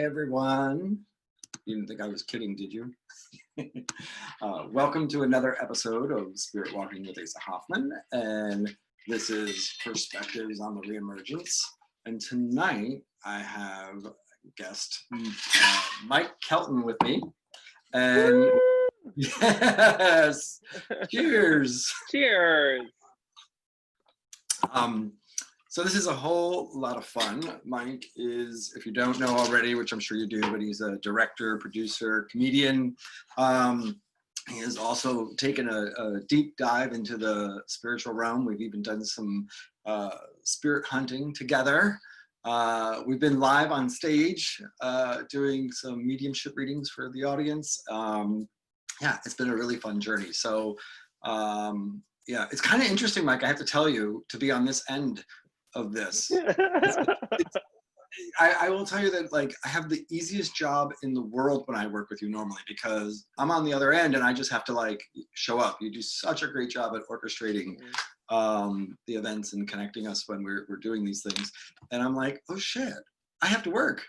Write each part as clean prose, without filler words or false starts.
Hi, everyone. You didn't think I was kidding, did you? Welcome to another episode of Spirit Walking with Asa Hoffman. And this is Perspectives on the Reemergence. And tonight I have a guest, Mike Kelton, with me. And yes, cheers. Cheers. So this is a whole lot of fun. Mike is, if you don't know already, which I'm sure you do, but he's a director, producer, comedian. He has also taken a deep dive into the spiritual realm. We've even done some spirit hunting together. We've been live on stage doing some mediumship readings for the audience. Yeah, it's been a really fun journey. So yeah, it's kind of interesting, Mike, I have to tell you, to be on this end of this. I will tell you that, like, I have the easiest job in the world when I work with you normally, because I'm on the other end and I just have to, like, show up. You do such a great job at orchestrating the events and connecting us when we're doing these things. And I'm like, oh shit, I have to work.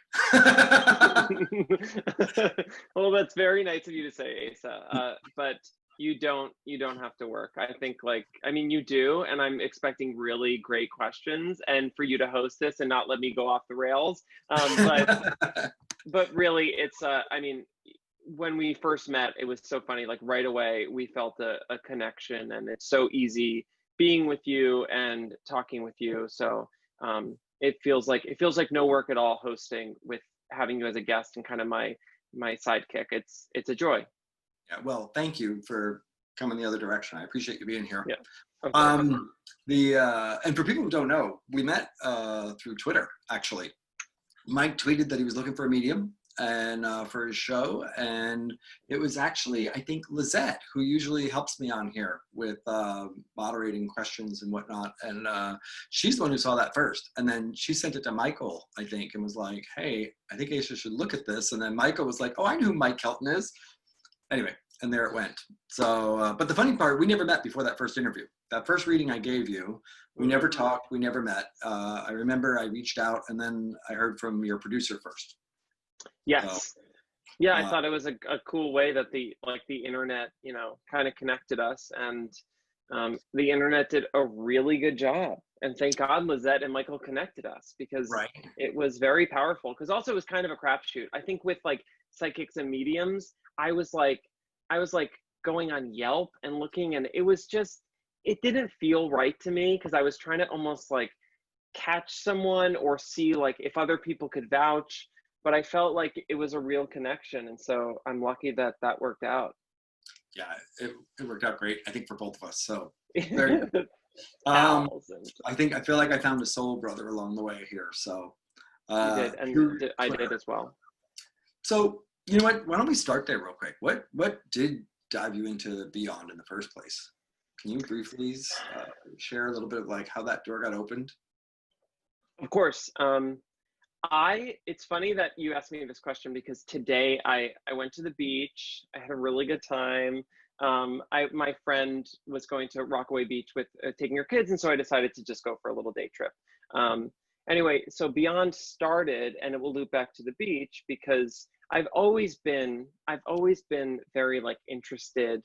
Well, that's very nice of you to say, Asa. But you don't have to work. I think, like, I mean, you do, and I'm expecting really great questions and for you to host this and not let me go off the rails. But really, it's I mean, when we first met, it was so funny. Like, right away, we felt a connection, and it's so easy being with you and talking with you. So it feels like no work at all hosting, with having you as a guest and kind of my sidekick. It's a joy. Yeah, well, thank you for coming the other direction. I appreciate you being here. Yeah. Okay. And for people who don't know, we met through Twitter, actually. Mike tweeted that he was looking for a medium and for his show, and it was actually, I think, Lizette, who usually helps me on here with moderating questions and whatnot, and she's the one who saw that first, and then she sent it to Michael, I think, and was like, hey, I think Asa should look at this, and then Michael was like, oh, I know who Mike Kelton is. Anyway, and there it went. So, but the funny part, we never met before that first interview. That first reading I gave you, we never talked, we never met. I remember I reached out, and then I heard from your producer first. Yes. Yeah, I thought it was a cool way that the internet, kind of connected us, and the internet did a really good job. And thank God Lizette and Michael connected us, because it was very powerful. Because also it was kind of a crapshoot. I think with, like, psychics and mediums, I was like going on Yelp and looking, and it didn't feel right to me, because I was trying to almost, like, catch someone or see, like, if other people could vouch, but I felt like it was a real connection. And so I'm lucky that worked out. Yeah, it worked out great, I think, for both of us. So very good. I feel like I found a soul brother along the way here. So you did, and I did as well. So, you know what? Why don't we start there real quick? What did dive you into Beyond in the first place? Can you briefly share a little bit of, like, how that door got opened? Of course. It's funny that you asked me this question, because today I went to the beach. I had a really good time. My friend was going to Rockaway Beach with taking her kids, and so I decided to just go for a little day trip. Anyway, so Beyond started, and it will loop back to the beach, because I've always been very, like, interested,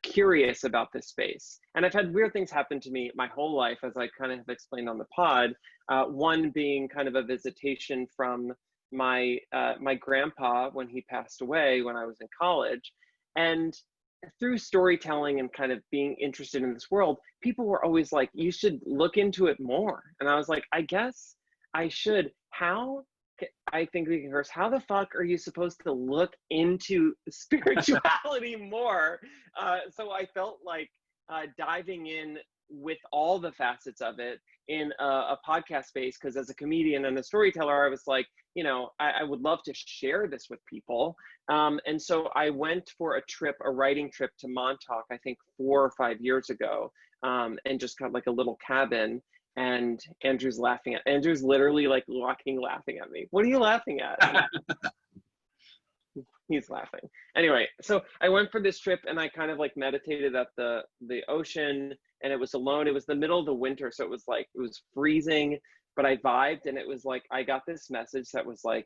curious about this space. And I've had weird things happen to me my whole life, as I kind of have explained on the pod. One being kind of a visitation from my grandpa when he passed away when I was in college. And through storytelling and kind of being interested in this world, people were always like, you should look into it more. And I was like, I guess I should. How? I think we can curse. How the fuck are you supposed to look into spirituality more? So I felt like diving in with all the facets of it in a podcast space, because as a comedian and a storyteller, I was like, I would love to share this with people. And so I went for a writing trip to Montauk, I think 4 or 5 years ago, and just got, like, a little cabin. And Andrew's literally, like, laughing at me. What are you laughing at? He's laughing. Anyway, so I went for this trip, and I kind of, like, meditated at the ocean, and it was alone. It was the middle of the winter, so it was freezing, but I vibed, and it was like, I got this message that was like,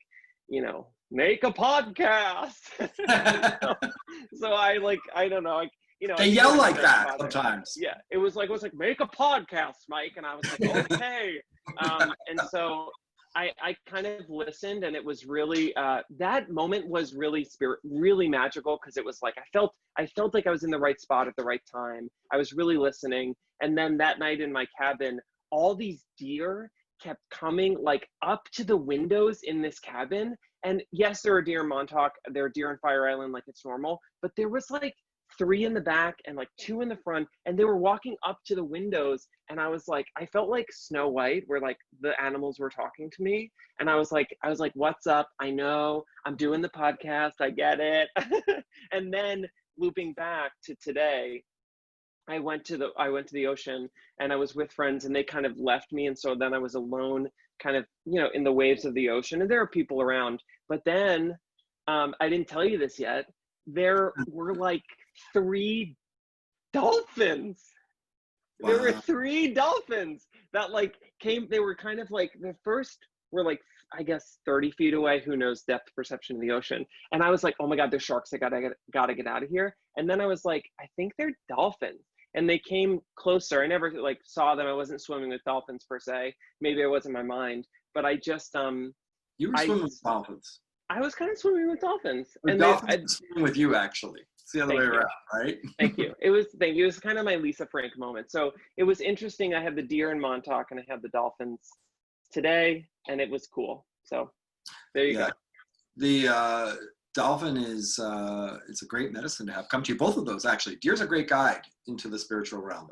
make a podcast. so I don't know, they yell like that sometimes. Yeah, it was like make a podcast, Mike, and I was like, okay. And so I kind of listened, and it was really that moment was really magical, because it was like I felt like I was in the right spot at the right time. I was really listening, and then that night in my cabin, all these deer kept coming like up to the windows in this cabin. And yes, there are deer in Montauk, there are deer in Fire Island, like it's normal, but there was like 3 in the back and like 2 in the front, and they were walking up to the windows. And I was like, I felt like Snow White, where like the animals were talking to me. And I was like, what's up? I know I'm doing the podcast. I get it. And then looping back to today, I went to the ocean, and I was with friends, and they kind of left me. And so then I was alone, kind of, in the waves of the ocean, and there are people around. But then I didn't tell you this yet. There were like 3 dolphins. Wow. There were 3 dolphins that like came. They were kind of like, the first were like, I guess 30 feet away. Who knows depth perception in the ocean? And I was like, oh my God, there's sharks. I gotta get out of here. And then I was like, I think they're dolphins. And they came closer. I never like saw them. I wasn't swimming with dolphins per se. Maybe I was in my mind, but I just you were swimming with dolphins. I was kind of swimming with dolphins. And dolphins swimming with you, actually. It's the other way around, right? Thank you. It was kind of my Lisa Frank moment. So it was interesting. I had the deer in Montauk, and I had the dolphins today, and it was cool. So there you go. The dolphin is it's a great medicine to have come to you. Both of those, actually. Deer's a great guide into the spiritual realm.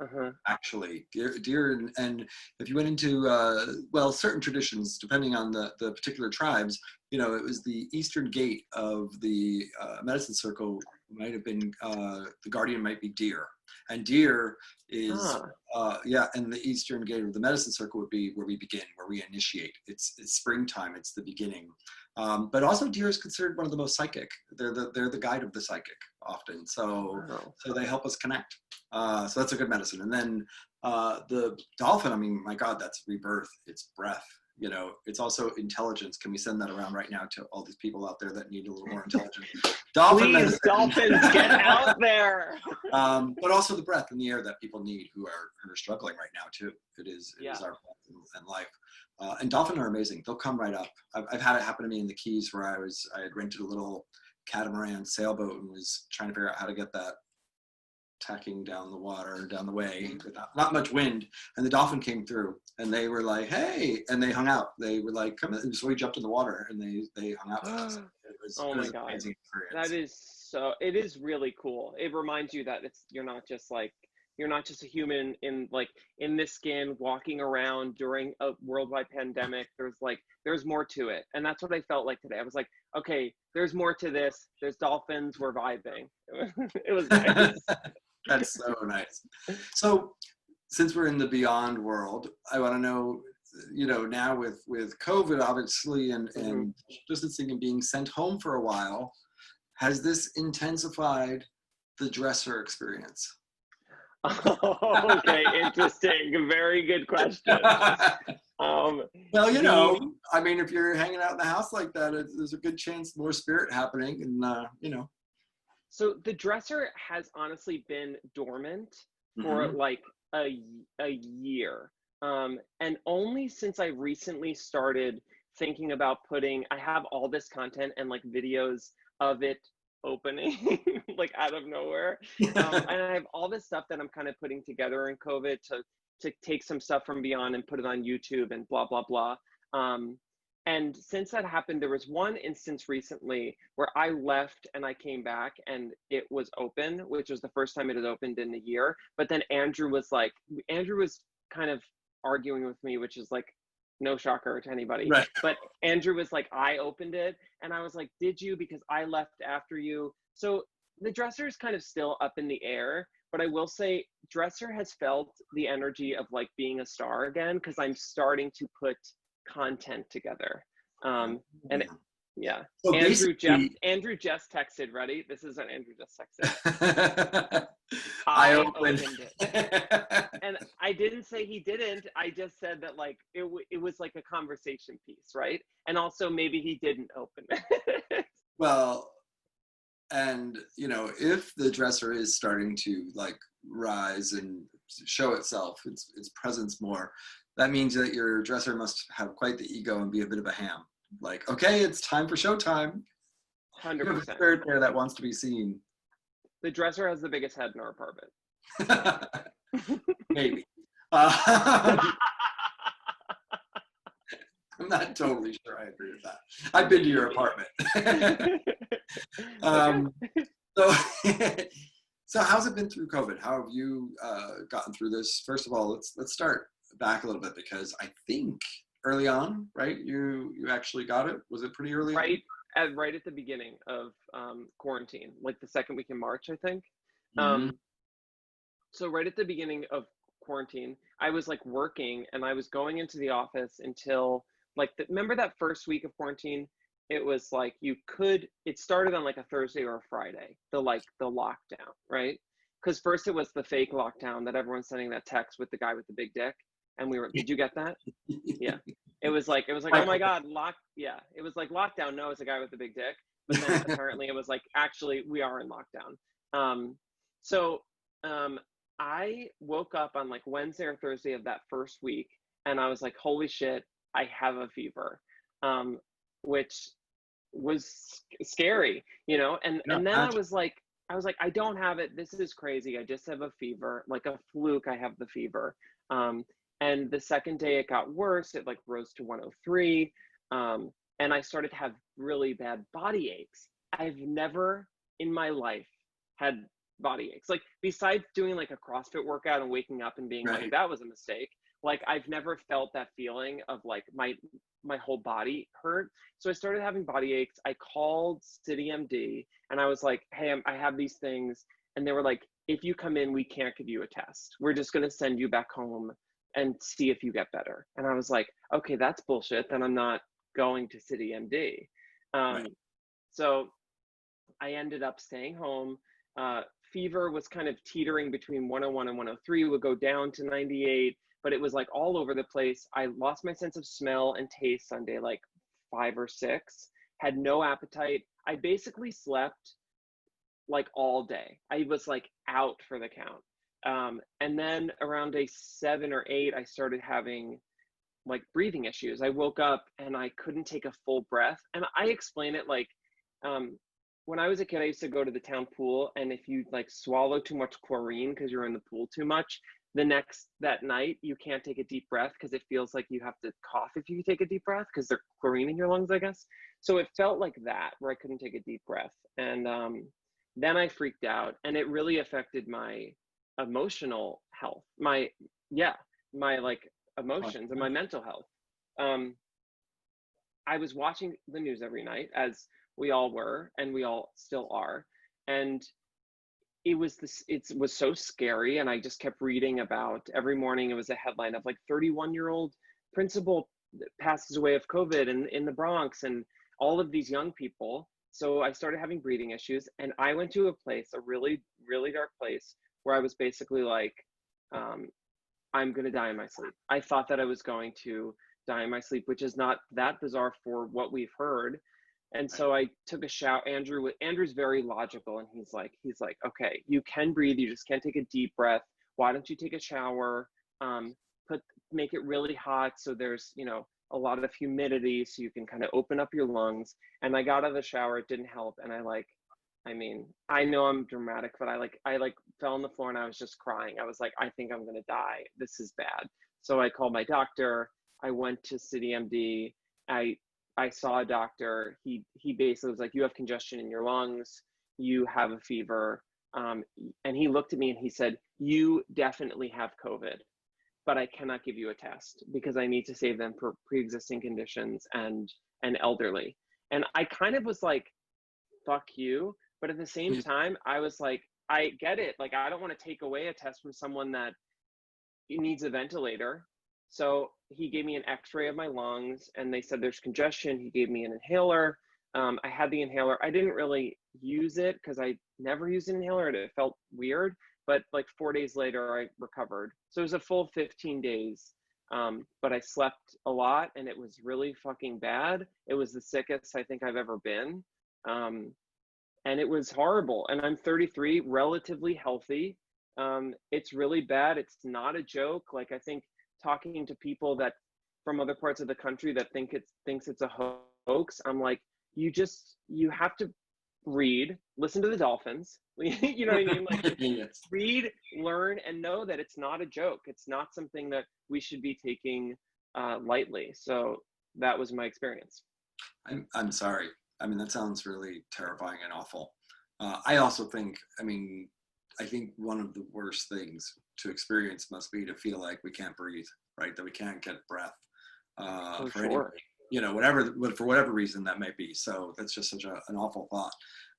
Actually, deer and if you went into certain traditions, depending on the particular tribes, it was the eastern gate of the medicine circle. Might have been the guardian might be deer, and deer is and the eastern gate of the medicine circle would be where we begin, where we initiate. It's springtime. It's the beginning. But also, deer is considered one of the most psychic. They're the guide of the psychic often. So they help us connect. So that's a good medicine. And then the dolphin. I mean, my God, that's rebirth. It's breath. It's also intelligence. Can we send that around right now to all these people out there that need a little more intelligence? Please, dolphins, get out there. But also the breath and the air that people need who are struggling right now too. It is our breath and life. And dolphins are amazing. They'll come right up. I've had it happen to me in the Keys, where I had rented a little catamaran sailboat and was trying to figure out how to get that tacking down the water, down the way, with not much wind, and the dolphin came through, and they were like, hey, and they hung out. They were like, come in. So we jumped in the water, and they hung out with us. It was an amazing experience. It is really cool. It reminds you that you're not just a human in this skin walking around during a worldwide pandemic. There's more to it. And that's what I felt like today. I was like, okay, there's more to this. There's dolphins. We're vibing. It was nice. That's so nice. So since we're in the beyond world, I want to know, now with COVID, obviously, and distancing and being sent home for a while, has this intensified the dresser experience? Okay, interesting. Very good question. Well, I mean, if you're hanging out in the house like that, there's a good chance more spirit happening, and So the dresser has honestly been dormant for like a year, and only since I recently started thinking about I have all this content and like videos of it opening like out of nowhere, and I have all this stuff that I'm kind of putting together in COVID to take some stuff from beyond and put it on YouTube and blah blah blah. And since that happened, there was one instance recently where I left and I came back and it was open, which was the first time it had opened in a year. But then Andrew was kind of arguing with me, which is like no shocker to anybody. Right. But Andrew was like, I opened it. And I was like, did you? Because I left after you. So the dresser is kind of still up in the air. But I will say dresser has felt the energy of like being a star again, because I'm starting to put content together. So Andrew just texted, ready? This is what Andrew just texted. I opened it. And I didn't say he didn't. I just said that like it was like a conversation piece, right? And also maybe he didn't open it. Well, and you know, if the dresser is starting to like rise and show itself, its presence more, that means that your dresser must have quite the ego and be a bit of a ham. Like, okay, it's time for showtime. You have a 100%. spirit there that wants to be seen. The dresser has the biggest head in our apartment. Maybe. I'm not totally sure I agree with that. I've been to your apartment. So, so how's it been through COVID? How have you gotten through this? First of all, let's start back a little bit, because I think early on, right? You actually got it. Was it pretty early right right at the beginning of quarantine, like the second week in March, I think. on? So right at the beginning of quarantine, I was like working, and I was going into the office until like remember that first week of quarantine? It was like it started on like a Thursday or a Friday, the lockdown, right? Because first it was the fake lockdown that everyone's sending that text with the guy with the big dick. And did you get that? Yeah. It was like, oh my God, it was like lockdown. No, it's a guy with the big dick. But then apparently it was like, actually, we are in lockdown. I woke up on like Wednesday or Thursday of that first week, and I was like, holy shit, I have a fever, which was scary, you know? And then I was like, I don't have it. This is crazy. I just have a fever, like a fluke. I have the fever. And the second day it got worse. It like rose to 103. And I started to have really bad body aches. I've never in my life had body aches. Like besides doing like a CrossFit workout and waking up and being Right. like, that was a mistake. Like I've never felt that feeling of like my whole body hurt. So I started having body aches. I called City MD and I was like, hey, I have these things. And they were like, if you come in, we can't give you a test. We're just going to send you back home and see if you get better. And I was like, okay, that's bullshit. Then I'm not going to City MD. Right. So I ended up staying home. Fever was kind of teetering between 101 and 103, would go down to 98, but it was like all over the place. I lost my sense of smell and taste on day like 5 or 6, had no appetite. I basically slept like all day. I was like out for the count. And then around day 7 or 8, I started having like breathing issues. I woke up and I couldn't take a full breath. And I explain it like, when I was a kid, I used to go to the town pool, and if you like swallow too much chlorine because you're in the pool too much, that night you can't take a deep breath because it feels like you have to cough if you take a deep breath because there's chlorine in your lungs, I guess. So it felt like that, where I couldn't take a deep breath. And then I freaked out, and it really affected my emotional health, my like emotions and my mental health. I was watching the news every night, as we all were, and we all still are. And it was so scary. And I just kept reading about every morning. It was a headline of like 31-year-old principal passes away of COVID in the Bronx, and all of these young people. So I started having breathing issues, and I went to a really, really dark place where I was basically like, I'm going to die in my sleep. I thought that I was going to die in my sleep, which is not that bizarre for what we've heard. And so I took a shower. Andrew's very logical, and he's like, okay, you can breathe, you just can't take a deep breath. Why don't you take a shower? Make it really hot so there's, a lot of humidity so you can kind of open up your lungs. And I got out of the shower, it didn't help. And I know I'm dramatic, but I fell on the floor and I was just crying. I was like, I think I'm gonna die. This is bad. So I called my doctor. I went to City MD. I saw a doctor. He basically was like, you have congestion in your lungs, you have a fever. And he looked at me and he said, you definitely have COVID, but I cannot give you a test because I need to save them for pre-existing conditions and elderly. And I kind of was like, fuck you. But at the same time, I was like, I get it. Like, I don't want to take away a test from someone that needs a ventilator. So he gave me an x-ray of my lungs and they said there's congestion. He gave me an inhaler. I had the inhaler. I didn't really use it because I never used an inhaler and it felt weird, but like 4 days later I recovered. So it was a full 15 days. But I slept a lot and it was really fucking bad. It was the sickest I think I've ever been. And it was horrible. And I'm 33, relatively healthy. It's really bad. It's not a joke. Like, I think talking to people that from other parts of the country that thinks it's a hoax, I'm like, you have to read, listen to the dolphins. You know what I mean? Like, Yes. read, learn, and know that it's not a joke. It's not something that we should be taking lightly. So that was my experience. I'm sorry. I mean, that sounds really terrifying and awful. I also think, I think one of the worst things to experience must be to feel like we can't breathe, right? That we can't get breath for any, for whatever reason that may be. So that's just such an awful thought.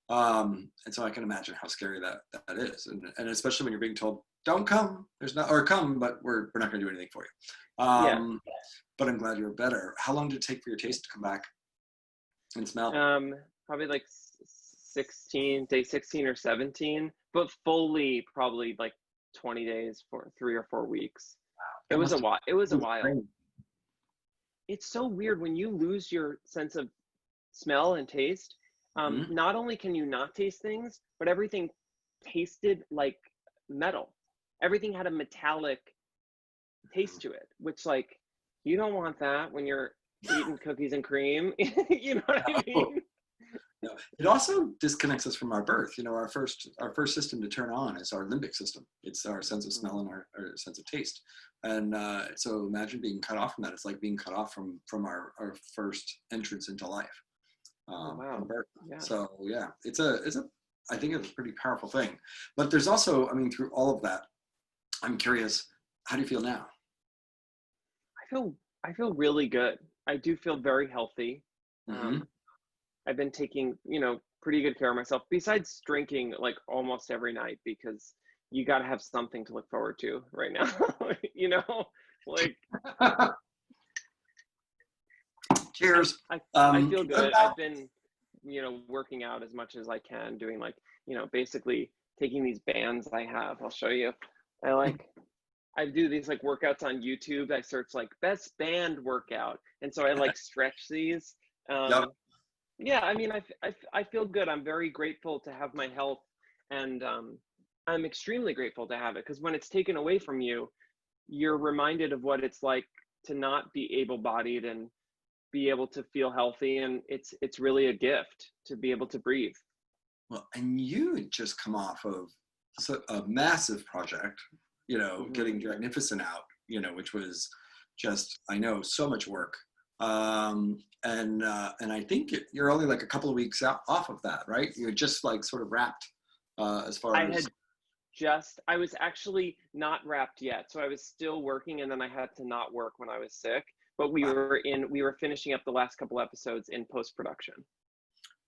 And so I can imagine how scary that is. And especially when you're being told, don't come, or come, but we're not gonna do anything for you. But I'm glad you're better. How long did it take for your taste to come back and smell? Probably like day 16 or 17, but fully probably like 20 days for 3 or 4 weeks. It was a while. It's so weird when you lose your sense of smell and taste. Not only can you not taste things, but everything tasted like metal. Everything had a metallic taste to it, which, like, you don't want that when you're eating cookies and cream. You know what I mean? No. It also disconnects us from our birth. Our first system to turn on is our limbic system. It's our sense of smell and our sense of taste. And so imagine being cut off from that. It's like being cut off from our first entrance into life. Wow. Birth. Yeah. So yeah, I think it's a pretty powerful thing. But there's also, through all of that, I'm curious, how do you feel now? I feel really good. I do feel very healthy. I've been taking, pretty good care of myself, besides drinking like almost every night, because you got to have something to look forward to right now. Like. Cheers. I feel good. I've been, working out as much as I can, doing like, basically taking these bands I have. I'll show you. I do these like workouts on YouTube. I search like best band workout. And so I like stretch these. Yep. Yeah, I feel good. I'm very grateful to have my health, and I'm extremely grateful to have it, because when it's taken away from you, you're reminded of what it's like to not be able-bodied and be able to feel healthy. And it's really a gift to be able to breathe. Well, and you had just come off of a massive project, getting Dragnificent out, which was just, I know, so much work. And I think you're only like a couple of weeks off of that, right? You're just like sort of wrapped as far as. I was actually not wrapped yet. So I was still working, and then I had to not work when I was sick. But we were finishing up the last couple episodes in post-production.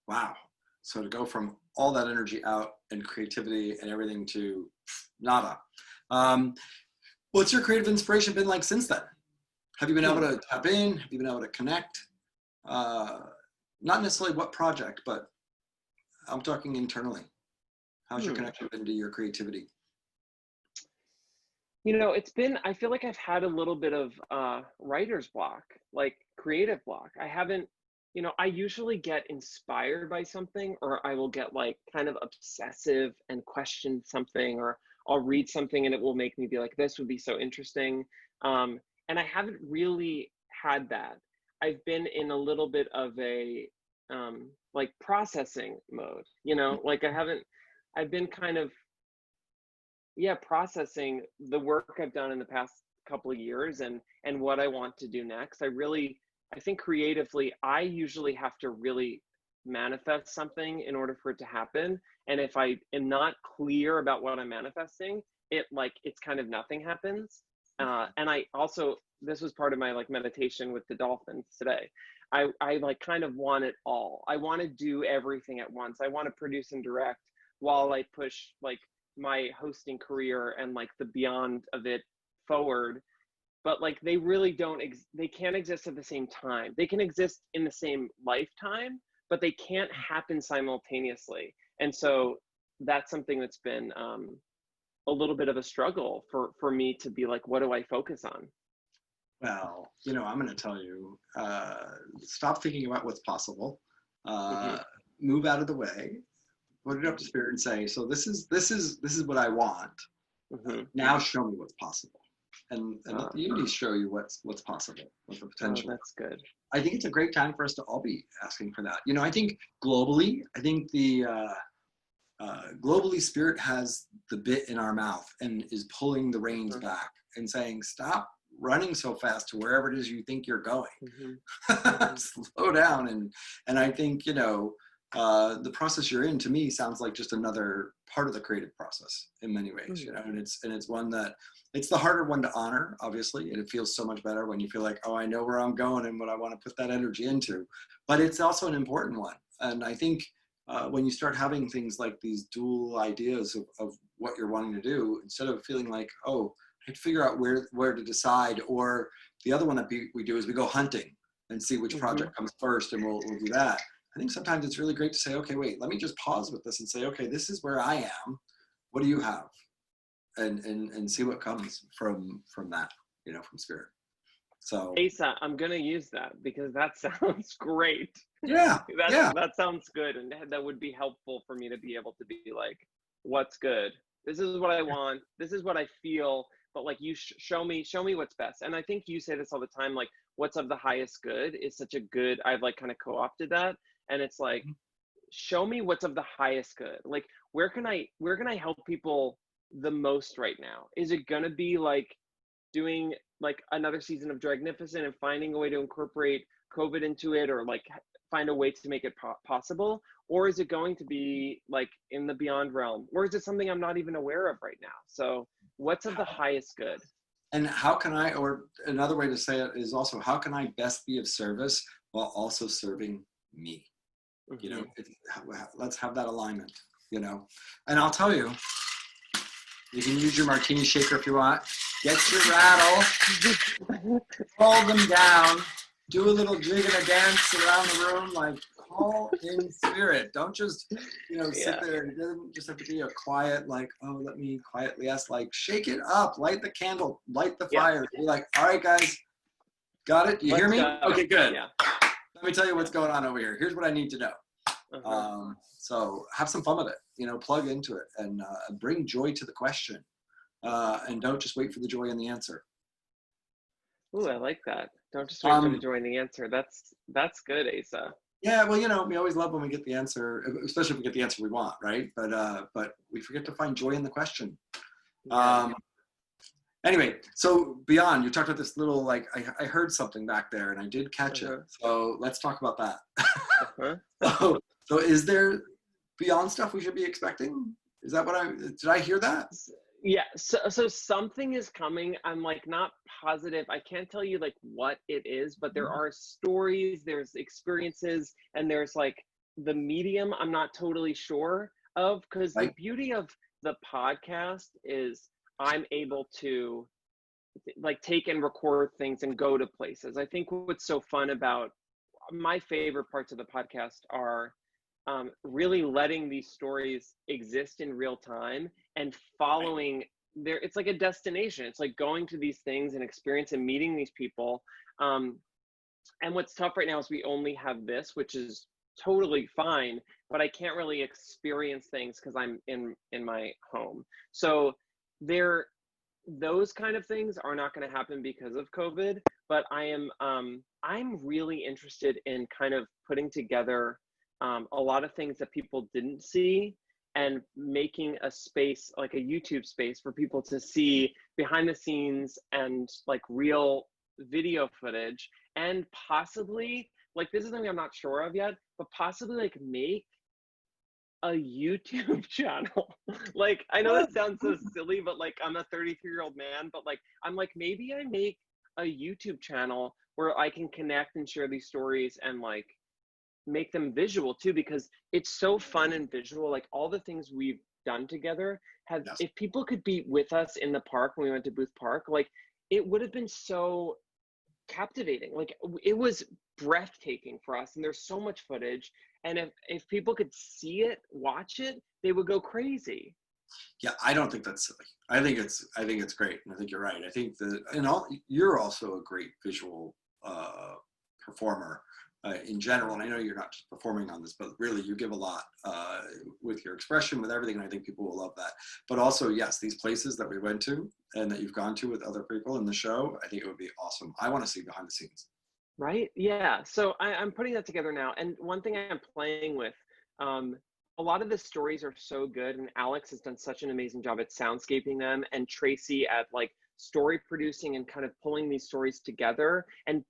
Wow. So to go from all that energy out and creativity and everything to nada. What's your creative inspiration been like since then? Have you been able to tap in? Have you been able to connect? Not necessarily what project, but I'm talking internally. How's your connection been to your creativity? I feel like I've had a little bit of writer's block, like creative block. I haven't, I usually get inspired by something, or I will get like kind of obsessive and question something, or I'll read something and it will make me be like, this would be so interesting. And I haven't really had that. I've been in a little bit of a like processing mode, like I've been kind of, processing the work I've done in the past couple of years and what I want to do next. I think creatively, I usually have to really manifest something in order for it to happen. And if I am not clear about what I'm manifesting, it's kind of nothing happens. And I also, this was part of my like meditation with the dolphins today. I like kind of want it all. I want to do everything at once. I want to produce and direct while I push like my hosting career and like the beyond of it forward. But like they really they can't exist at the same time. They can exist in the same lifetime, but they can't happen simultaneously. And so that's something that's been a little bit of a struggle for me to be like, what do I focus on? Well, I'm going to tell you, stop thinking about what's possible, Mm-hmm. move out of the way, put it up to spirit and say, so this is what I want. Mm-hmm. Now show me what's possible. And let the Uh, universe show you what's possible, what the oh, potential. that's good. I think it's a great time for us to all be asking for that. I think globally, I think the globally spirit has the bit in our mouth and is pulling the reins Mm-hmm. back and saying, stop running so fast to wherever it is you think you're going. Mm-hmm. Slow down. And I think, the process you're in, to me, sounds like just another part of the creative process in many ways, Mm-hmm. and it's one that, it's the harder one to honor, obviously, and it feels so much better when you feel like, oh, I know where I'm going and what I want to put that energy into, but it's also an important one. And I think when you start having things like these dual ideas of what you're wanting to do, instead of feeling like, oh, I have to figure out where to decide, or the other one that we do is we go hunting and see which Mm-hmm. project comes first, and we'll do that. I think sometimes it's really great to say, okay, wait, let me just pause with this and say, okay, this is where I am. What do you have? And see what comes from that, from spirit. So Asa, I'm gonna use that because that sounds great. yeah, yeah. That sounds good, and that would be helpful for me to be able to be like, what's good? This is what I want. This is what I feel. But like, you show me what's best. And I think you say this all the time, like, what's of the highest good is such a good. I've like kind of co-opted that, and it's like, show me what's of the highest good. Like, where can I help people the most right now? Is it gonna be like doing like another season of Dragnificent and finding a way to incorporate COVID into it, or like find a way to make it possible? Or is it going to be like in the beyond realm? Or is it something I'm not even aware of right now? So what's of the highest good? And how can I, or another way to say it is also, how can I best be of service while also serving me? Mm-hmm. Let's have that alignment, and I'll tell you, you can use your martini shaker if you want. Get your rattle, roll them down, do a little jig and a dance around the room, like call in spirit. Don't just, sit there. It doesn't just have to be a quiet, like, oh, let me quietly ask, like, shake it up, light the candle, light the fire. Be like, all right, guys, got it? You hear me? Okay, good. Yeah. Let me tell you what's going on over here. Here's what I need to know. Uh-huh. So have some fun with it, plug into it, and bring joy to the question, and don't just wait for the joy and the answer. Ooh, I like that. Don't just wait for the joy and the answer. That's good, Asa. Yeah, well, we always love when we get the answer, especially if we get the answer we want, right? But we forget to find joy in the question. Yeah. Anyway, so beyond, you talked about this little, like, I heard something back there and I did catch it. So let's talk about that. So is there beyond stuff we should be expecting? Is that did I hear that? Yeah, so something is coming. I'm like not positive. I can't tell you like what it is, but there are stories, there's experiences, and there's like the medium I'm not totally sure of, because the beauty of the podcast is I'm able to like take and record things and go to places. I think what's so fun about my favorite parts of the podcast are really letting these stories exist in real time and following there. It's like a destination. It's like going to these things and experience and meeting these people. And what's tough right now is we only have this, which is totally fine, but I can't really experience things because I'm in my home. So those kind of things are not going to happen because of COVID, but I'm really interested in kind of putting together a lot of things that people didn't see and making a space, like a YouTube space, for people to see behind the scenes and like real video footage, and possibly, like, this is something I'm not sure of yet, but possibly like make a YouTube channel. Like, I know that sounds so silly, but like, I'm a 33-year-old man, but like, I'm like, maybe I make a YouTube channel where I can connect and share these stories and like make them visual too, because it's so fun and visual. Like all the things we've done together have, if people could be with us in the park when we went to Booth Park, like it would have been so captivating. Like it was breathtaking for us, and there's so much footage, and if people could see it, watch it, they would go crazy. Yeah, I don't think that's silly. I think it's great, and I think you're right. I think that, and you're also a great visual performer in general. And I know you're not just performing on this, but really you give a lot with your expression, with everything. And I think people will love that. But also, yes, these places that we went to and that you've gone to with other people in the show, I think it would be awesome. I want to see behind the scenes. Right? Yeah. So I'm putting that together now. And one thing I'm playing with, a lot of the stories are so good, and Alex has done such an amazing job at soundscaping them, and Tracy at like story producing and kind of pulling these stories together and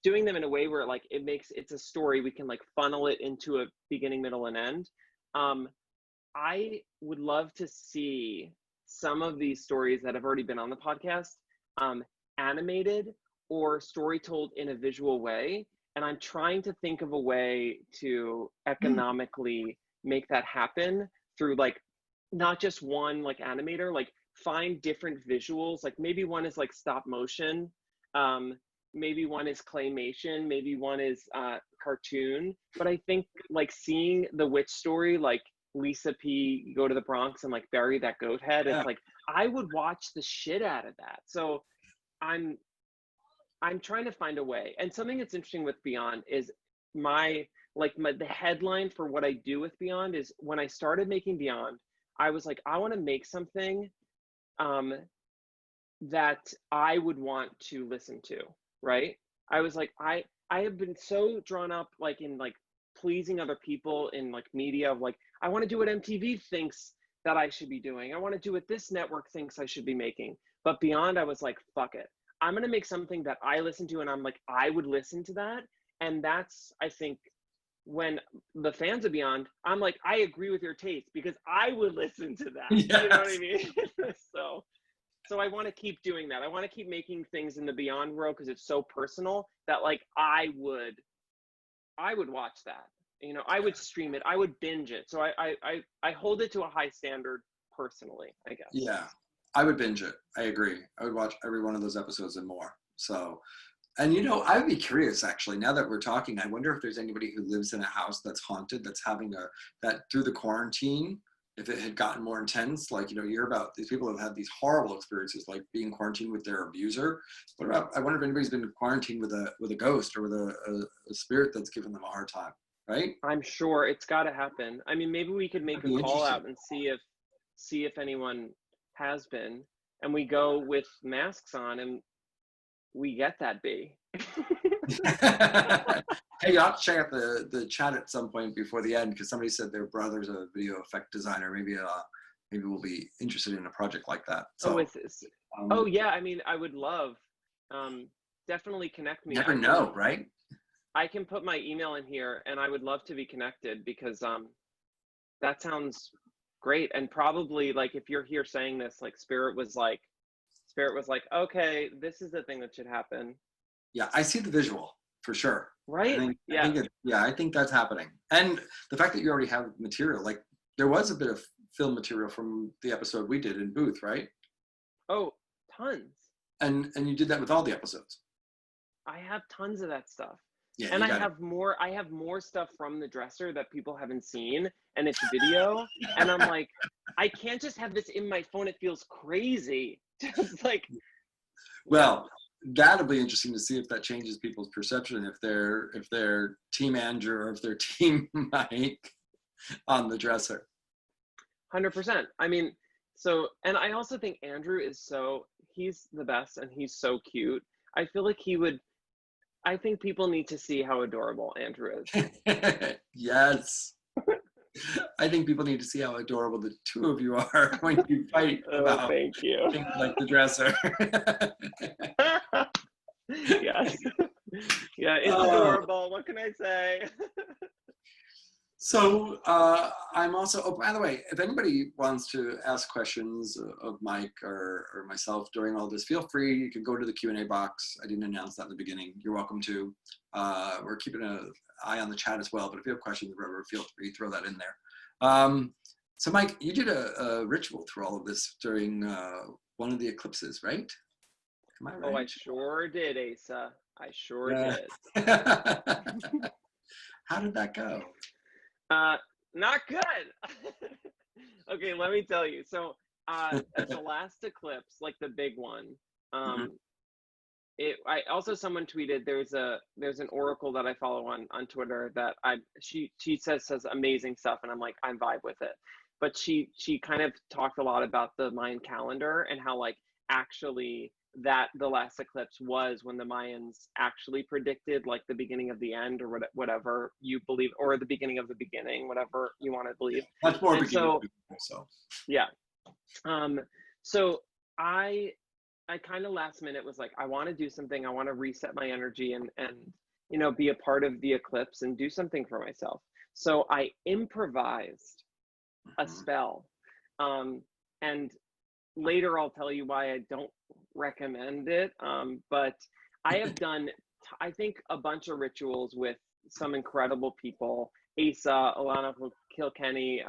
doing them in a way where like it's a story we can like funnel it into a beginning, middle, and end. I would love to see some of these stories that have already been on the podcast animated or story told in a visual way. And I'm trying to think of a way to economically make that happen through like not just one like animator, like find different visuals. Like maybe one is like stop motion, maybe one is claymation, maybe one is cartoon. But I think like seeing the witch story, like Lisa P go to the Bronx and like bury that goat head, it's like I would watch the shit out of that. So I'm trying to find a way. And something that's interesting with Beyond is the headline for what I do with Beyond is when I started making Beyond, I was like, I want to make something that I would want to listen to, right? I was like, I have been so drawn up like in like pleasing other people in like media of like, I want to do what MTV thinks that I should be doing. I want to do what this network thinks I should be making. But Beyond, I was like, fuck it. I'm going to make something that I listen to, and I'm like, I would listen to that. And that's, I think, when the fans of Beyond, I'm like, I agree with your taste because I would listen to that. Yes. You know what I mean? So I want to keep doing that. I want to keep making things in the Beyond world because it's so personal that like I would watch that. You know, I would stream it. I would binge it. So I hold it to a high standard personally, I guess. Yeah, I would binge it. I agree. I would watch every one of those episodes and more. So, and you know, I would be curious actually, now that we're talking, I wonder if there's anybody who lives in a house that's haunted, that's having that through the quarantine, if it had gotten more intense, like, you know, you hear about these people have had these horrible experiences, like being quarantined with their abuser. What about, I wonder if anybody's been quarantined with a ghost or with a spirit that's given them a hard time, right? I'm sure it's got to happen. I mean, maybe we could make a call out and see if anyone has been, and we go with masks on and we get that bee. Hey, you'll have to check out the chat at some point before the end, because somebody said their brother's a video effect designer. Maybe we'll be interested in a project like that. So, oh yeah, I mean, I would love, definitely connect me. Never know, right? I can put my email in here, and I would love to be connected because that sounds great. And probably like if you're here saying this, like Spirit was like, okay, this is the thing that should happen. Yeah, I see the visual for sure. Right? I think that's happening. And the fact that you already have material, like there was a bit of film material from the episode we did in Booth, right? Oh, tons. And you did that with all the episodes. I have tons of that stuff. Yeah, and I have more stuff from the dresser that people haven't seen, and it's video. And I'm like, I can't just have this in my phone. It feels crazy. Just like, well, that'll be interesting to see if that changes people's perception, if they're team Andrew or if they're team Mike on the dresser. 100%. I mean, so, and I also think Andrew he's the best, and he's so cute. I feel like I think people need to see how adorable Andrew is. Yes. I think people need to see how adorable the two of you are when you fight about thank you. things like the dresser. Yes. Yeah, it's adorable. What can I say? So I'm also, oh, by the way, if anybody wants to ask questions of Mike or myself during all this, feel free. You can go to the Q&A box. I didn't announce that in the beginning. You're welcome to. We're keeping an eye on the chat as well, but if you have questions, feel free to throw that in there. So Mike, you did a ritual through all of this during one of the eclipses, right? Am I right? Oh, I sure did, Asa. I sure did. How did that go? Not good. Okay, let me tell you. So at the last eclipse, like the big one, Mhm. I also, someone tweeted, there's an oracle that I follow on Twitter that she says amazing stuff, and I'm like, I'm vibe with it. But she kind of talked a lot about the Mayan calendar and how, like, actually that the last eclipse was when the Mayans actually predicted, like, the beginning of the end, or whatever you believe, or the beginning of the beginning, whatever you want to believe. Much more And beginning. so So. yeah, so I kind of last minute was like, I want to do something. I want to reset my energy and be a part of the eclipse and do something for myself. So I improvised a Mhm. spell, and later I'll tell you why I don't recommend it. But I have done, I think, a bunch of rituals with some incredible people: Asa, Alana Kilkenny,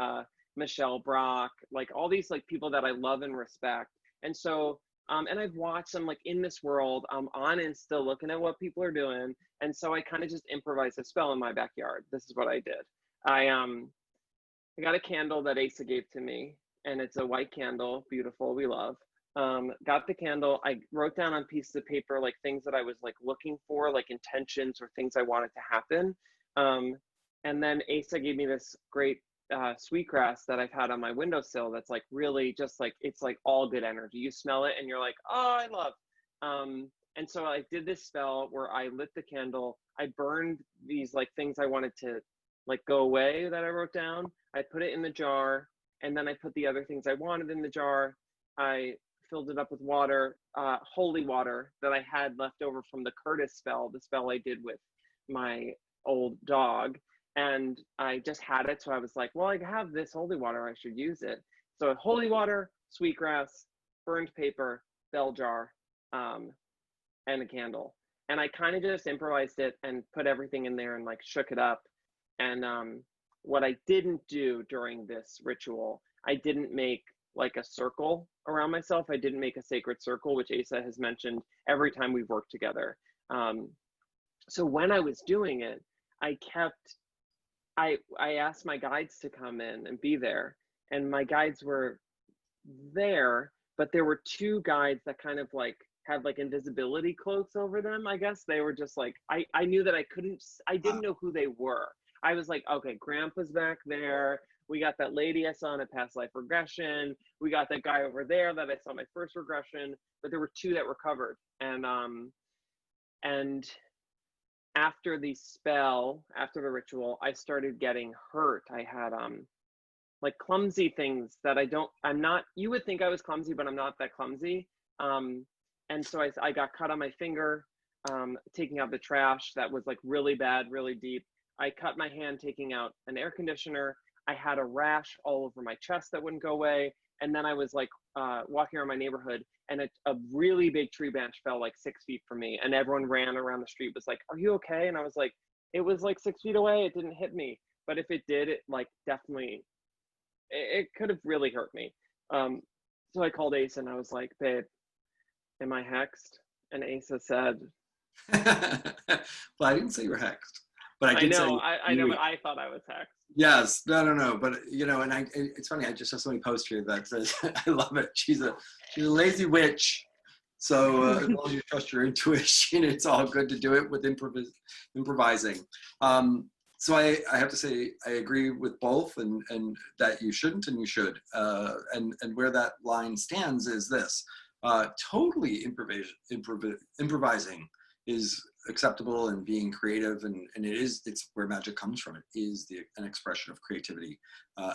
Michelle Brock, like all these, like, people that I love and respect. And so, and I've watched them, like, in this world. I'm on Insta looking at what people are doing. And so I kind of just improvised a spell in my backyard. This is what I did. I got a candle that Asa gave to me, and it's a white candle, beautiful, we love. Got the candle. I wrote down on pieces of paper, like, things that I was, like, looking for, like intentions or things I wanted to happen. And then Asa gave me this great sweetgrass that I've had on my windowsill. That's, like, really just, like, it's like all good energy. You smell it and you're like, oh, I love. And so I did this spell where I lit the candle. I burned these, like, things I wanted to, like, go away that I wrote down. I put it in the jar, and then I put the other things I wanted in the jar. I filled it up with water, holy water that I had left over from the Curtis spell, the spell I did with my old dog. And I just had it. So I was like, well, I have this holy water, I should use it. So holy water, sweetgrass, burned paper, bell jar, and a candle. And I kind of just improvised it and put everything in there and, like, shook it up. And what I didn't do during this ritual, I didn't make, like, a circle around myself. I didn't make a sacred circle, which Asa has mentioned every time we've worked together. So when I was doing it, I asked my guides to come in and be there, and my guides were there, but there were two guides that kind of, like, had, like, invisibility cloaks over them. I guess they were just like, I knew that I didn't know who they were. I was like, okay, Grandpa's back there. We got that lady I saw in a past life regression. We got that guy over there that I saw my first regression. But there were two that were covered. And after after the ritual, I started getting hurt. I had like, clumsy things that you would think I was clumsy, but I'm not that clumsy. And so I got cut on my finger, taking out the trash that was, like, really bad, really deep. I cut my hand taking out an air conditioner. I had a rash all over my chest that wouldn't go away. And then I was, like, walking around my neighborhood, and a really big tree branch fell, like, 6 feet from me. And everyone ran around the street, was like, are you okay? And I was like, it was, like, 6 feet away. It didn't hit me. But if it did, it, like, definitely, it could have really hurt me. So I called Asa and I was like, babe, am I hexed? And Asa said, Well, I didn't say you were hexed, but I I did say know, I know, but I thought I was hexed. yes. No. But and it's funny. I just saw somebody post here that says, "I love it. She's a lazy witch." So as long as you trust your intuition, it's all good to do it with improvising. So I have to say I agree with both, and that you shouldn't and you should. And where that line stands is this: totally improvising is acceptable, and being creative, and it's where magic comes from. It is an expression of creativity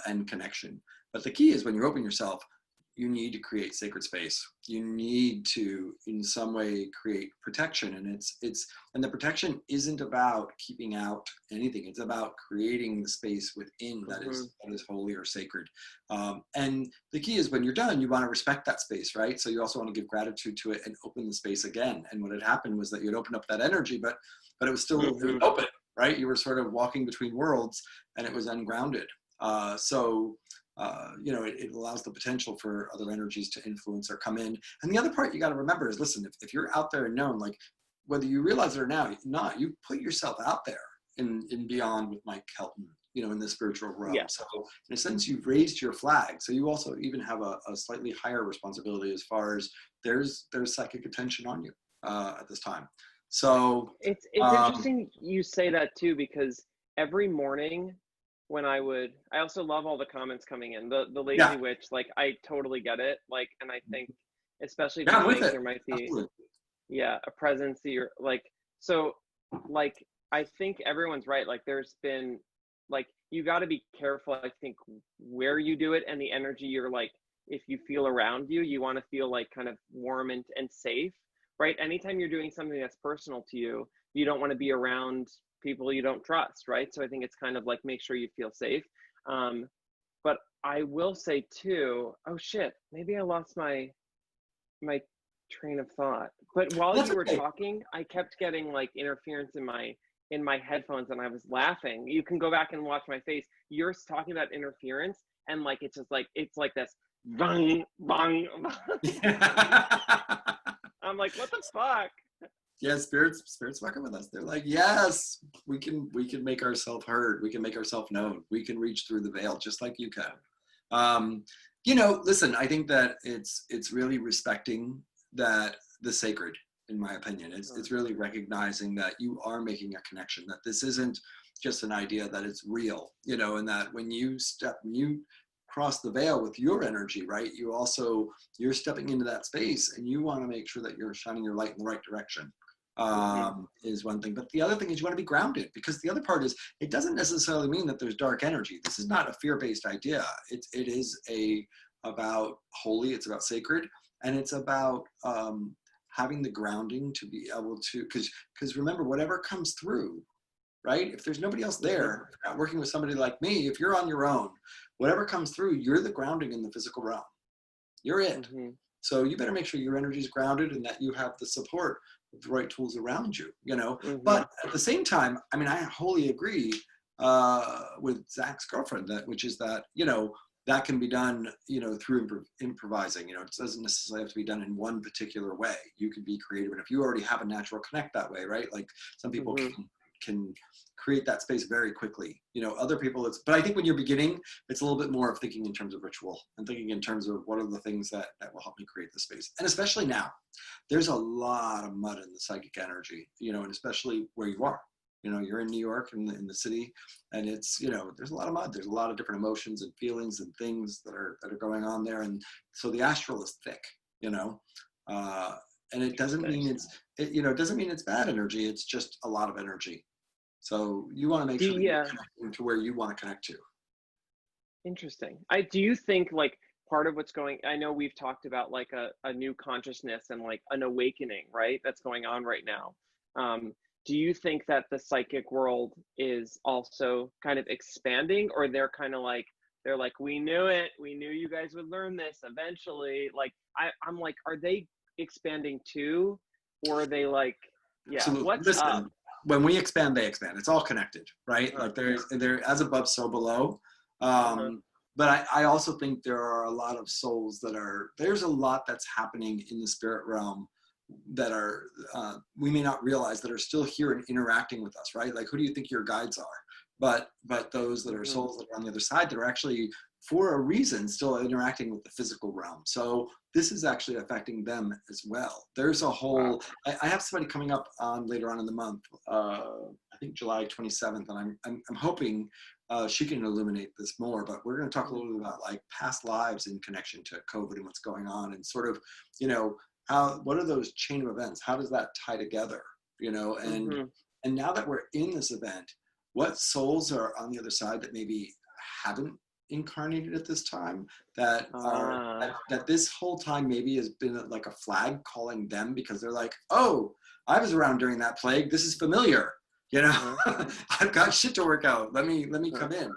and connection. But the key is, when you open yourself, you need to create sacred space. You need to, in some way, create protection. And and the protection isn't about keeping out anything. It's about creating the space within that is holy or sacred. And the key is, when you're done, you want to respect that space, right? So you also want to give gratitude to it and open the space again. And what had happened was that you'd open up that energy, but it was still it was open, right? You were sort of walking between worlds, and it was ungrounded. It allows the potential for other energies to influence or come in. And the other part you got to remember is, listen, if you're out there and known, like, whether you realize it or not, you put yourself out there in Beyond with Mike Kelton. in the spiritual realm. Yeah. So in a sense, you've raised your flag. So you also even have a slightly higher responsibility as far as there's psychic attention on you at this time. So It's interesting you say that too, because every morning when I also love all the comments coming in. The lazy witch, like I totally get it. Like, and I think especially if yeah, you I'm with think it. there might be Absolutely. a presence that you're like, so like I think everyone's right. Like there's been like you got to be careful, I think, where you do it and the energy you're like, if you feel around you, you want to feel like kind of warm and safe, right? Anytime you're doing something that's personal to you, you don't want to be around people you don't trust, right? So I think it's kind of like make sure you feel safe. But I will say too, oh shit, maybe I lost my train of thought. But while That's you were okay. talking, I kept getting like interference in my headphones and I was laughing. You can go back and watch my face. You're talking about interference and like it's just like it's like this bang bang. I'm like, what the fuck? Yeah, spirits fucking with us. They're like, yes, we can make ourselves heard. We can make ourselves known. We can reach through the veil just like you can. Listen, I think that it's really respecting that the sacred, in my opinion. It's really recognizing that you are making a connection, that this isn't just an idea, that it's real, and that when you cross the veil with your energy, right, you're stepping into that space and you want to make sure that you're shining your light in the right direction. Is one thing. But the other thing is you want to be grounded, because the other part is it doesn't necessarily mean that there's dark energy. This is not a fear-based idea. It is about holy, it's about sacred, and it's about having the grounding to be able to, because remember, whatever comes through, right? If there's nobody else there, if you're not working with somebody like me, if you're on your own, whatever comes through, you're the grounding in the physical realm. You're it. So you better make sure your energy is grounded and that you have the support with the right tools around you, But at the same time, I mean, I wholly agree with Zach's girlfriend, which is that, that can be done, through improvising. It doesn't necessarily have to be done in one particular way. You can be creative. And if you already have a natural connect that way, right? Like some people can create that space very quickly. Other people, but I think when you're beginning, it's a little bit more of thinking in terms of ritual and thinking in terms of what are the things that will help me create the space. And especially now, there's a lot of mud in the psychic energy, and especially where you are. You're in New York, in the city, and it's, there's a lot of mud. There's a lot of different emotions and feelings and things that are going on there. And so the astral is thick, and it doesn't mean it doesn't mean it's bad energy. It's just a lot of energy. So you want to make sure that you're connecting to where you want to connect to. Interesting. Do you think like part of what's I know we've talked about like a new consciousness and like an awakening, right? That's going on right now. Do you think that the psychic world is also kind of expanding, or they're like, we knew it. We knew you guys would learn this eventually. Like, I'm like, are they expanding too? Or are they like, yeah, absolutely. What's up? When we expand, they expand. It's all connected, right? Like they're as above, so below. But I also think there are a lot of souls there's a lot that's happening in the spirit realm that are, we may not realize, that are still here and interacting with us, right? Like, who do you think your guides are? But those that are souls that are on the other side, that are actually, for a reason, still interacting with the physical realm. So this is actually affecting them as well. There's a whole, I have somebody coming up on later on in the month, I think July 27th, and I'm hoping she can illuminate this more, but we're going to talk a little bit about like past lives in connection to COVID and what's going on, and sort of, what are those chain of events? How does that tie together? And now that we're in this event, what souls are on the other side that maybe haven't incarnated at this time, that are that this whole time maybe has been like a flag calling them, because they're like, oh, I was around during that plague. This is familiar. I've got shit to work out. Let me come in.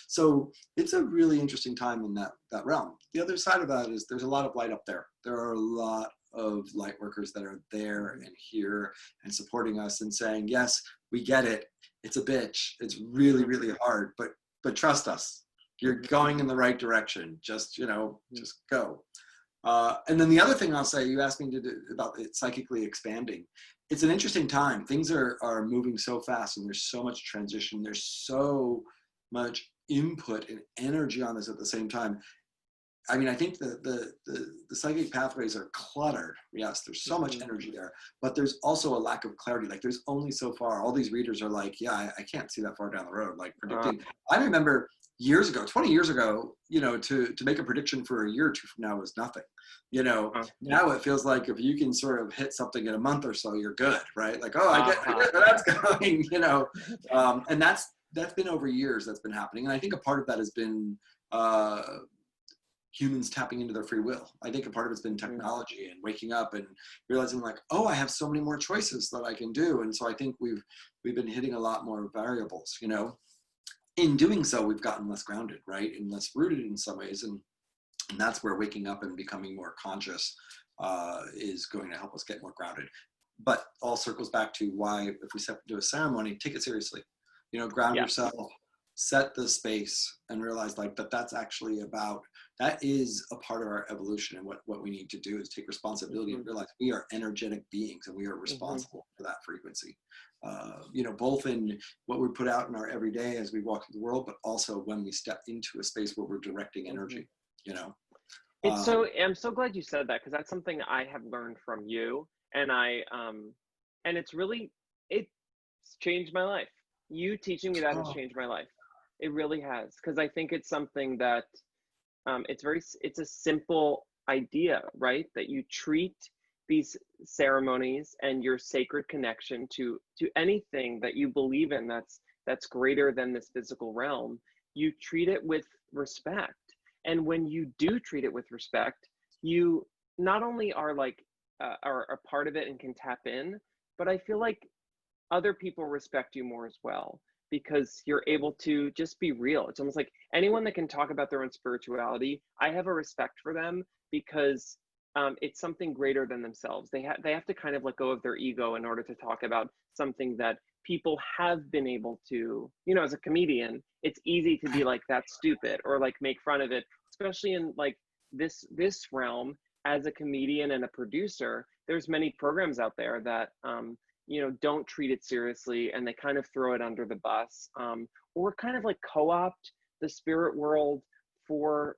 So it's a really interesting time in that realm. The other side of that is there's a lot of light up there. There are a lot of light workers that are there and here and supporting us and saying, yes, we get it. It's a bitch. It's really, really hard, but trust us. You're going in the right direction. Just go. And then the other thing I'll say, you asked me about it psychically expanding. It's an interesting time. Things are moving so fast, and there's so much transition. There's so much input and energy on this at the same time. I mean, I think the psychic pathways are cluttered. Yes, there's so much energy there, but there's also a lack of clarity. Like there's only so far. All these readers are like, yeah, I can't see that far down the road. Like predicting. I remember years ago, 20 years ago, you know, to make a prediction for a year or two from now was nothing. You know, now it feels like if you can sort of hit something in a month or so, you're good, right? Like, oh, I get where that's going, you know, and that's been over years that's been happening. And I think a part of that has been humans tapping into their free will. I think a part of it's been technology and waking up and realizing like, oh, I have so many more choices that I can do. And so I think we've been hitting a lot more variables, you know. In doing so, we've gotten less grounded, right? And less rooted in some ways. And that's where waking up and becoming more conscious is going to help us get more grounded. But all circles back to why, if we step into a ceremony, take it seriously. You know, ground yourself, set the space, and realize like that's actually about, that is a part of our evolution. And what we need to do is take responsibility and realize we are energetic beings and we are responsible for that frequency. You know, both in what we put out in our everyday as we walk through the world, but also when we step into a space where we're directing energy, you know. It's I'm so glad you said that, because that's something I have learned from you. And and it's really, it's changed my life. You teaching me that has changed my life. It really has, because I think it's something that it's a simple idea, right? That you treat these ceremonies and your sacred connection to anything that you believe in that's greater than this physical realm. You treat it with respect. And when you do treat it with respect, you not only are like are a part of it and can tap in, but I feel like other people respect you more as well, because you're able to just be real. It's almost like anyone that can talk about their own spirituality, I have a respect for them, because it's something greater than themselves. They have to kind of let go of their ego in order to talk about something that people have been able to, you know, as a comedian, it's easy to be like, that's stupid, or like make fun of it, especially in like this realm. As a comedian and a producer, there's many programs out there that you know, don't treat it seriously, and they kind of throw it under the bus, or kind of like co-opt the spirit world for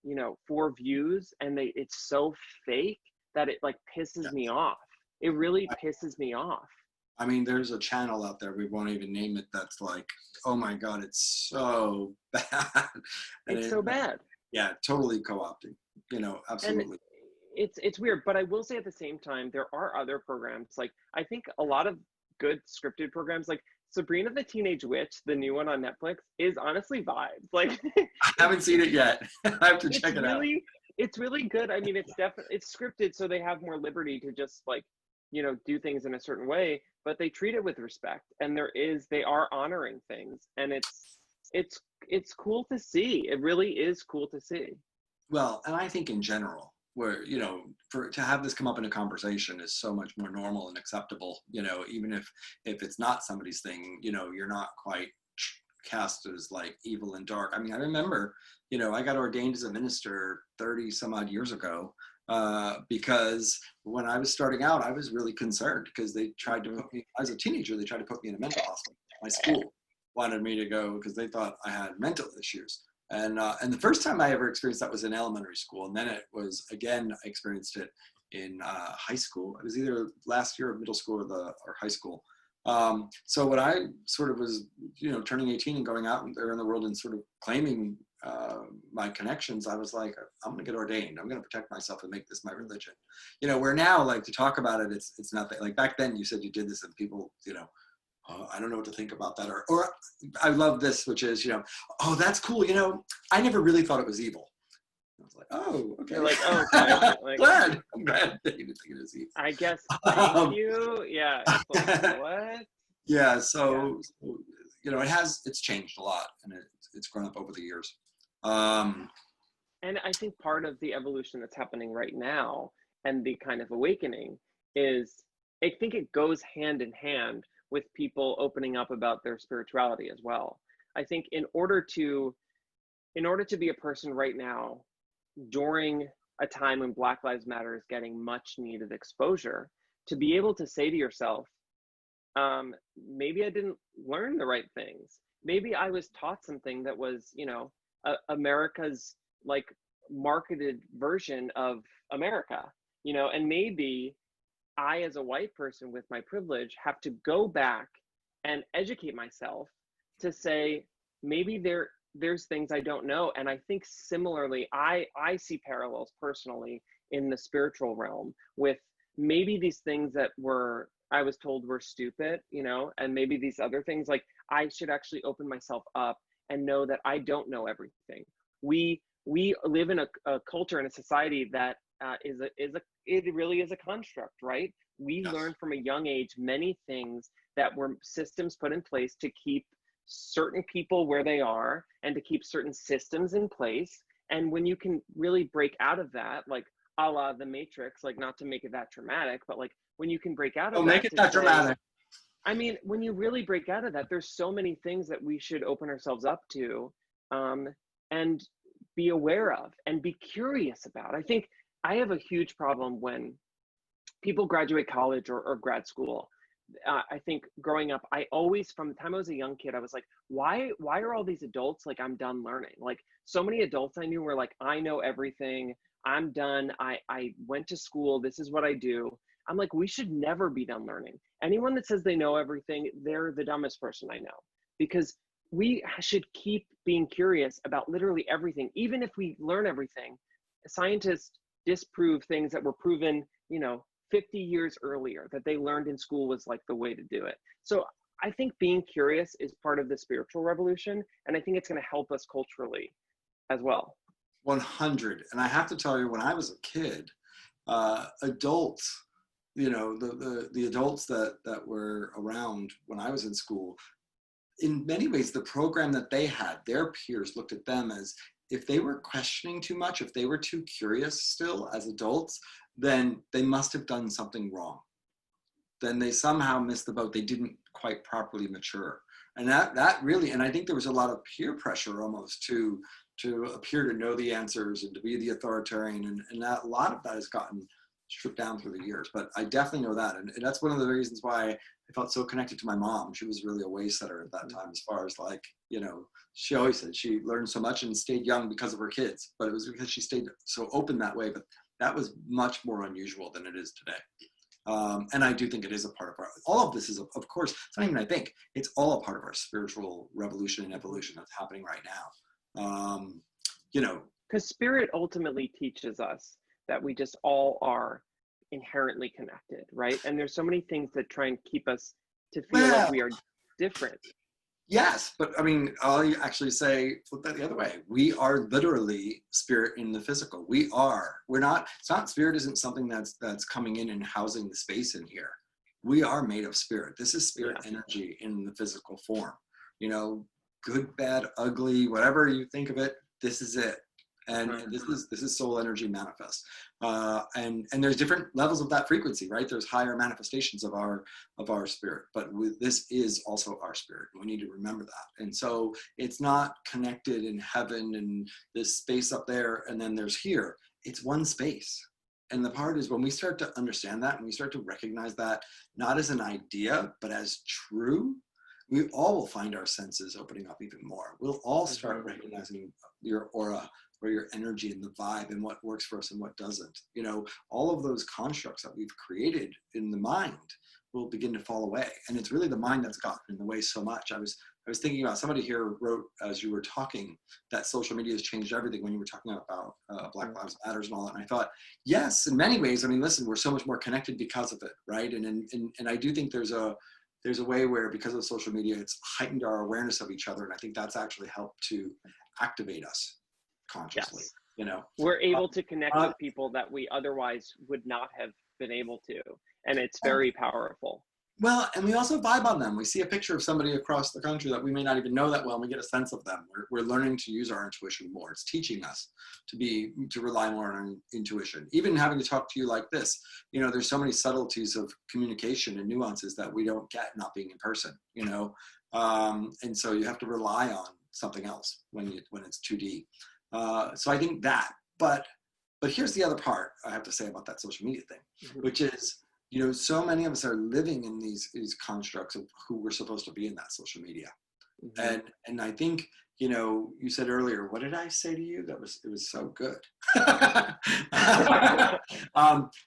you know, for views, and it's so fake that it like pisses me off. It really pisses me off. I mean, there's a channel out there, we won't even name it, that's like, oh my God, it's so bad. It's so bad. Yeah, totally co-opting, you know, absolutely. And it's weird, but I will say at the same time, there are other programs. Like, I think a lot of good scripted programs, like Sabrina the Teenage Witch, the new one on Netflix, is honestly vibes. Like, I haven't seen it yet. I have to check it out. It's really good. I mean, it's scripted, so they have more liberty to just like, you know, do things in a certain way, but they treat it with respect, and they are honoring things, and it's cool to see. It really is cool to see. Well, and I think in general, where, you know, to have this come up in a conversation is so much more normal and acceptable, you know, even if it's not somebody's thing, you know, you're not quite cast as like evil and dark. I mean, I remember, you know, I got ordained as a minister 30 some odd years ago, because when I was starting out, I was really concerned, because they tried to put me, as a teenager, they tried to put me in a mental hospital. My school wanted me to go because they thought I had mental issues. And the first time I ever experienced that was in elementary school. And then it was, again, I experienced it in high school. It was either last year of middle school or high school. So when I sort of was, you know, turning 18 and going out there in the world and sort of claiming my connections, I was like, I'm going to get ordained. I'm going to protect myself and make this my religion. You know, where now, like, to talk about it, it's nothing. Like back then you said you did this and people, you know, I don't know what to think about that. Or I love this, which is, you know, oh, that's cool. You know, I never really thought it was evil. I was like, oh, okay. You're like, oh, okay. Like, I'm glad that you didn't think it was evil. I guess, thank you. Yeah. It's like, what? Yeah. So, you know, it's changed a lot, and it's grown up over the years. And I think part of the evolution that's happening right now and the kind of awakening is, I think it goes hand in hand with people opening up about their spirituality as well. I think in order to be a person right now, during a time when Black Lives Matter is getting much needed exposure, to be able to say to yourself, maybe I didn't learn the right things. maybe I was taught something that was, America's like marketed version of America, and maybe I, as a white person with my privilege, have to go back and educate myself to say, maybe there's things I don't know. And I think similarly, I see parallels personally in the spiritual realm with maybe these things that I was told were stupid, and maybe these other things, like I should actually open myself up and know that I don't know everything. We live in a culture and a society that it really is a construct, right? We Yes. learn from a young age many things that were systems put in place to keep certain people where they are and to keep certain systems in place. And when you can really break out of that, like a la the Matrix, like not to make it that dramatic, but like when you can break out of Make that it to that say, dramatic. I mean, when you really break out of that, there's so many things that we should open ourselves up to, and be aware of and be curious about. I think I have a huge problem when people graduate college or grad school. I think growing up, I always, from the time I was a young kid, I was like, why are all these adults like, I'm done learning? Like, so many adults I knew were like, I know everything, I'm done, I went to school, this is what I do. I'm like, we should never be done learning. Anyone that says they know everything, they're the dumbest person I know, because we should keep being curious about literally everything. Even if we learn everything, scientists disprove things that were proven, 50 years earlier, that they learned in school was like the way to do it. So I think being curious is part of the spiritual revolution. And I think it's going to help us culturally as well. 100. And I have to tell you, when I was a kid, adults, the adults that were around when I was in school, in many ways, the program that they had, their peers looked at them as, if they were questioning too much, if they were too curious still as adults, then they must have done something wrong. Then they somehow missed the boat. They didn't quite properly mature. And that really, and I think there was a lot of peer pressure almost to appear to know the answers and to be the authoritarian. And that, a lot of that has gotten stripped down through the years. But I definitely know that. And that's one of the reasons why I felt so connected to my mom. She was really a way setter at that time, as far as like, she always said she learned so much and stayed young because of her kids, but it was because she stayed so open that way. But that was much more unusual than it is today. And I do think it is a part of all of this is, of course, it's not even, I think, it's all a part of our spiritual revolution and evolution that's happening right now. Because spirit ultimately teaches us that we just all are inherently connected, right? And there's so many things that try and keep us to feel like we are different. Yes, but I mean, I'll actually say, flip that the other way. We are literally spirit in the physical. We're not, it's not, spirit isn't something that's coming in and housing the space in here. We are made of spirit. This is spirit energy in the physical form. Good, bad, ugly, whatever you think of it, this is it. And this is soul energy manifest. And there's different levels of that frequency, right? There's higher manifestations of our spirit, but this is also our spirit. We need to remember that. And so it's not connected in heaven and this space up there, and then there's here. It's one space. And the part is, when we start to understand that and we start to recognize that, not as an idea, but as true, we all will find our senses opening up even more. We'll all start recognizing your aura, or your energy and the vibe, and what works for us and what doesn't. All of those constructs that we've created in the mind will begin to fall away. And it's really the mind that's gotten in the way so much. I was thinking about, somebody here wrote, as you were talking, that social media has changed everything, when you were talking about Black Lives Matters and all that. And I thought, yes, in many ways, I mean, listen, we're so much more connected because of it, right? And I do think there's a way where, because of social media, it's heightened our awareness of each other. And I think that's actually helped to activate us consciously. We're able to connect with people that we otherwise would not have been able to, and it's very powerful. Well, and we also vibe on them. We see a picture of somebody across the country that we may not even know that well, and we get a sense of them. We're learning to use our intuition more. It's teaching us to rely more on our intuition. Even having to talk to you like this, there's so many subtleties of communication and nuances that we don't get not being in person. And so you have to rely on something else when it's 2D. So I think that, but here's the other part I have to say about that social media thing, which is, so many of us are living in these constructs of who we're supposed to be in that social media. Mm-hmm. And I think, you said earlier, what did I say to you? It was so good.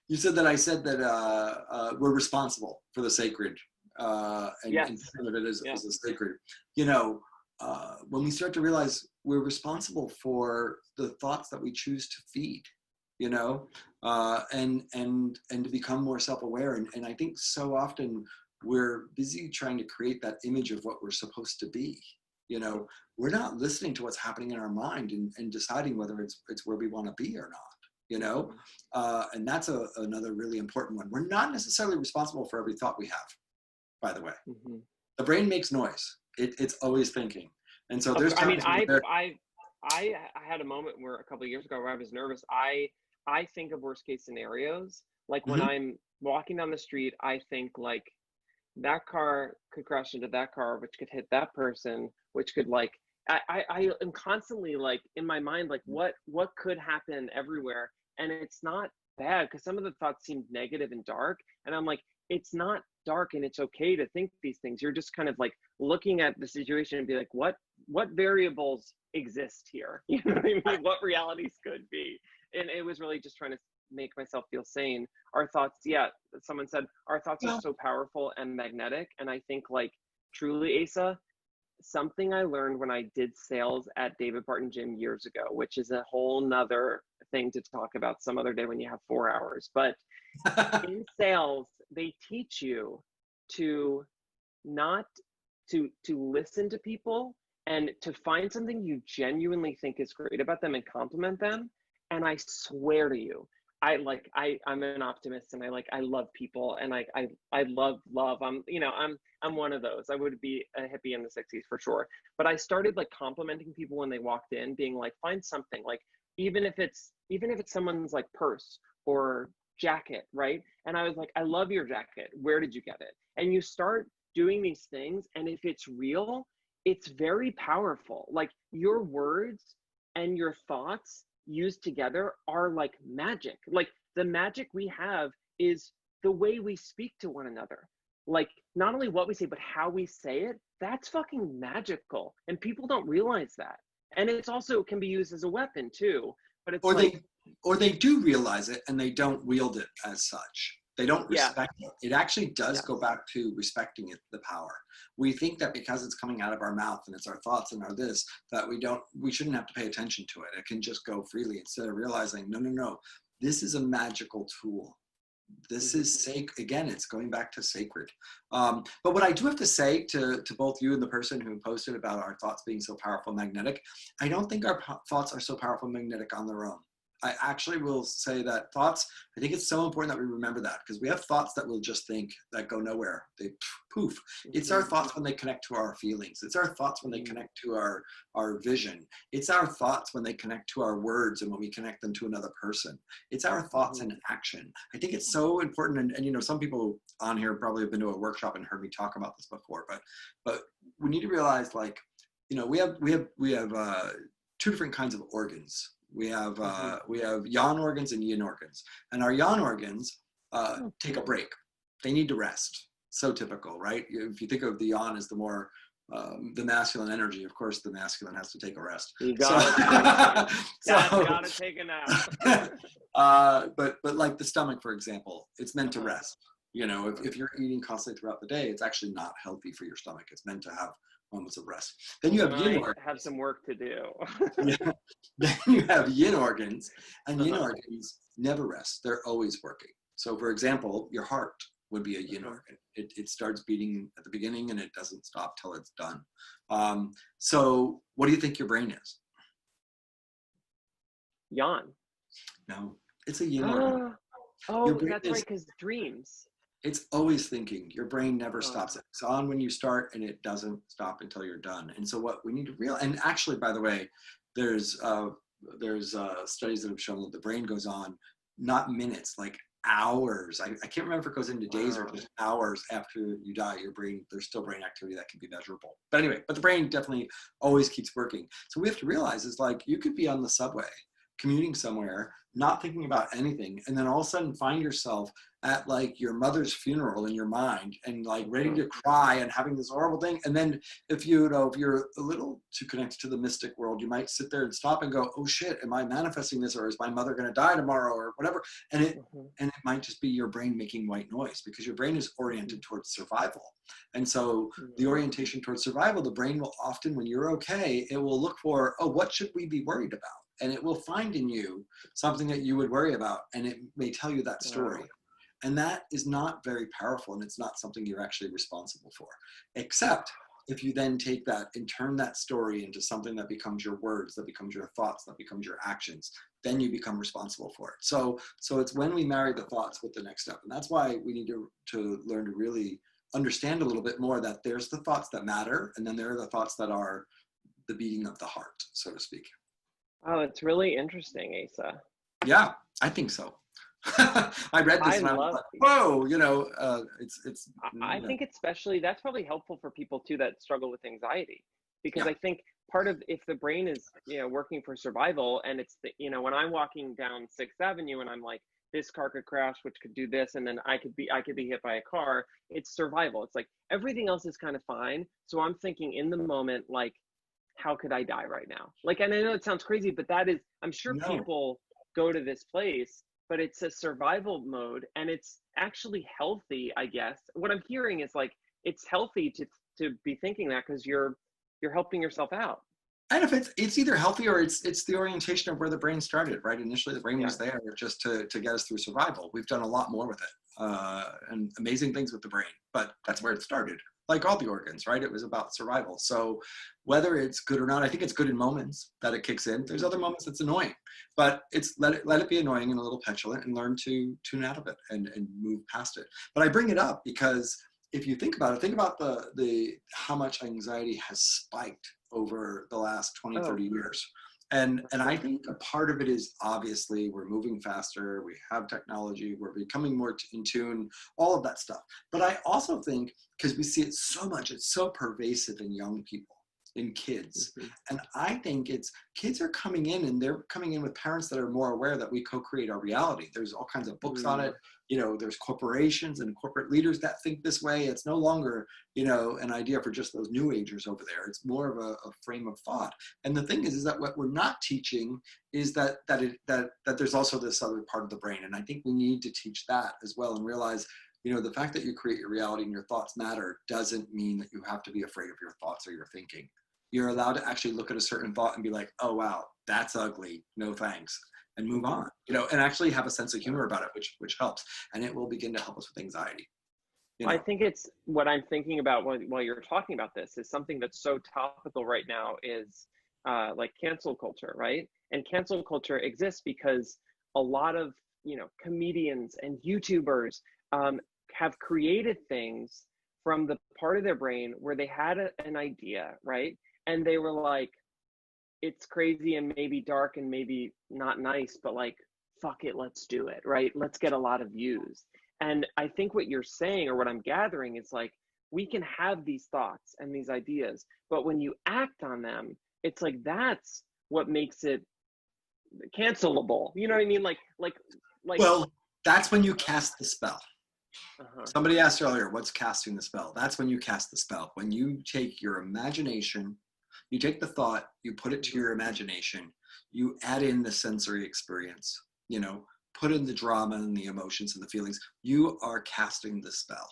You said that I said that we're responsible for the sacred, and Yes. think of it as Yeah. a sacred. When we start to realize we're responsible for the thoughts that we choose to feed, and to become more self-aware. And I think so often we're busy trying to create that image of what we're supposed to be. We're not listening to what's happening in our mind and deciding whether it's where we want to be or not. And that's another really important one. We're not necessarily responsible for every thought we have, by the way. Mm-hmm. The brain makes noise. It's always thinking. And so there's I mean, times I had a moment where a couple of years ago where I was nervous. I think of worst case scenarios. Like when I'm walking down the street, I think like that car could crash into that car, which could hit that person, which could like, I am constantly like in my mind, like what could happen everywhere. And it's not bad because some of the thoughts seemed negative and dark. And I'm like, it's not dark and it's okay to think these things. You're just kind of like looking at the situation and be like, what variables exist here? You know what I mean? What realities could be? And it was really just trying to make myself feel sane. Our thoughts, someone said our thoughts are so powerful and magnetic. And I think like truly, Asa, something I learned when I did sales at David Barton Gym years ago, which is a whole nother thing to talk about some other day when you have 4 hours. But in sales, they teach you to not to listen to people and to find something you genuinely think is great about them and compliment them. And I swear to you, I'm an optimist and I love people and I love. I'm one of those. I would be a hippie in the 60s for sure. But I started like complimenting people when they walked in, being like, find something, like even if it's someone's like purse or jacket, right? And I was like, I love your jacket. Where did you get it? And you start doing these things, and if it's real, it's very powerful. Like your words and your thoughts used together are like magic. Like the magic we have is the way we speak to one another. Like not only what we say, but how we say it. That's fucking magical. And people don't realize that. And it's also can be used as a weapon too. But it's or they do realize it and they don't wield it as such. They don't respect it. It actually does go back to respecting it, the power. We think that because it's coming out of our mouth and it's our thoughts and our this, that we shouldn't have to pay attention to it. It can just go freely instead of realizing, no, this is a magical tool. This is sacred. Again, it's going back to sacred. But what I do have to say to both you and the person who posted about our thoughts being so powerful, magnetic, I don't think our thoughts are so powerful, magnetic on their own. I actually will say that thoughts, I think it's so important that we remember that, because we have thoughts that we'll just think that go nowhere. They poof. It's our thoughts when they connect to our feelings. It's our thoughts when they connect to our vision. It's our thoughts when they connect to our words and when we connect them to another person. It's our thoughts in action. I think it's so important. And some people on here probably have been to a workshop and heard me talk about this before, but we need to realize, like, we have two different kinds of organs. We have yang organs and yin organs, and our yang organs take a break. They need to rest. So typical, right? If you think of the yang as the more the masculine energy, of course the masculine has to take a rest. You got to take a nap. But like the stomach, for example, it's meant to rest. If you're eating constantly throughout the day, it's actually not healthy for your stomach. It's meant to have moments of rest. Then you have yin organs. Have some work to do. Then you have yin organs, and yin organs never rest. They're always working. So, for example, your heart would be a yin organ. It starts beating at the beginning and it doesn't stop till it's done. So, what do you think your brain is? Yang. No, it's a yin organ. Oh, that's right, because dreams. It's always thinking. Your brain never stops. It's on when you start and it doesn't stop until you're done. And so what we need to realize, and actually, by the way, there's studies that have shown that the brain goes on not minutes, like hours. I can't remember if it goes into days or just hours after you die. Your brain, there's still brain activity that can be measurable. But anyway, the brain definitely always keeps working. So we have to realize is like you could be on the subway commuting somewhere, not thinking about anything, and then all of a sudden find yourself at like your mother's funeral in your mind and like ready to cry and having this horrible thing. And then if you know, if you're a little too connected to the mystic world, you might sit there and stop and go, oh shit, am I manifesting this, or is my mother going to die tomorrow, or whatever? And it might just be your brain making white noise, because your brain is oriented towards survival. And so the orientation towards survival, the brain will often, when you're okay, it will look for, oh, what should we be worried about? And it will find in you something that you would worry about, and it may tell you that story. And that is not very powerful, and it's not something you're actually responsible for, except if you then take that and turn that story into something that becomes your words, that becomes your thoughts, that becomes your actions, then you become responsible for it. So it's when we marry the thoughts with the next step. And that's why we need to learn to really understand a little bit more that there's the thoughts that matter, and then there are the thoughts that are the beating of the heart, so to speak. Oh, it's really interesting, Asa. Yeah, I think so. I read this and I was like, whoa, you know, it's. I think especially that's probably helpful for people too that struggle with anxiety, because Yeah. I think part of, if the brain is, you know, working for survival, and it's the, you know, when I'm walking down 6th Avenue and I'm like, this car could crash, which could do this, and then I could be hit by a car. It's survival. It's like everything else is kind of fine. So I'm thinking in the moment, like, how could I die right now? Like, and I know it sounds crazy, but that is, I'm sure people go to this place, but it's a survival mode, and it's actually healthy, I guess. What I'm hearing is like, it's healthy to be thinking that, because you're helping yourself out. And if it's either healthy or it's the orientation of where the brain started, right? Initially, the brain was there just to get us through survival. We've done a lot more with it, and amazing things with the brain, but that's where it started. Like all the organs, right? It was about survival. So whether it's good or not, I think it's good in moments that it kicks in. There's other moments it's annoying, but it's let it be annoying and a little petulant, and learn to tune out of it and move past it. But I bring it up because if you think about it, think about the how much anxiety has spiked over the last 20, 30 years. And I think a part of it is, obviously we're moving faster, we have technology, we're becoming more in tune, all of that stuff. But I also think, because we see it so much, it's so pervasive in young people, in kids. And I think kids are coming in, and they're coming in with parents that are more aware that we co-create our reality. There's all kinds of books on it. You know, there's corporations and corporate leaders that think this way. It's no longer, you know, an idea for just those new agers over there. It's more of a frame of thought. And the thing is that what we're not teaching is that there's also this other part of the brain. And I think we need to teach that as well, and realize, you know, the fact that you create your reality and your thoughts matter doesn't mean that you have to be afraid of your thoughts or your thinking. You're allowed to actually look at a certain thought and be like, oh, wow, that's ugly. No, thanks. And move on, you know, and actually have a sense of humor about it, which helps. And it will begin to help us with anxiety. You know? I think it's what I'm thinking about while you're talking about this is something that's so topical right now is like cancel culture, right? And cancel culture exists because a lot of, you know, comedians and YouTubers have created things from the part of their brain where they had an idea, right? And they were like, it's crazy and maybe dark and maybe not nice, but like, fuck it, let's do it, right? Let's get a lot of views. And I think what you're saying, or what I'm gathering, is like, we can have these thoughts and these ideas, but when you act on them, it's like, that's what makes it cancelable. You know what I mean? Like. Well, that's when you cast the spell. Somebody asked earlier, what's casting the spell? That's when you cast the spell. When you take your imagination, you take the thought, you put it to your imagination, you add in the sensory experience, you know, put in the drama and the emotions and the feelings, you are casting the spell.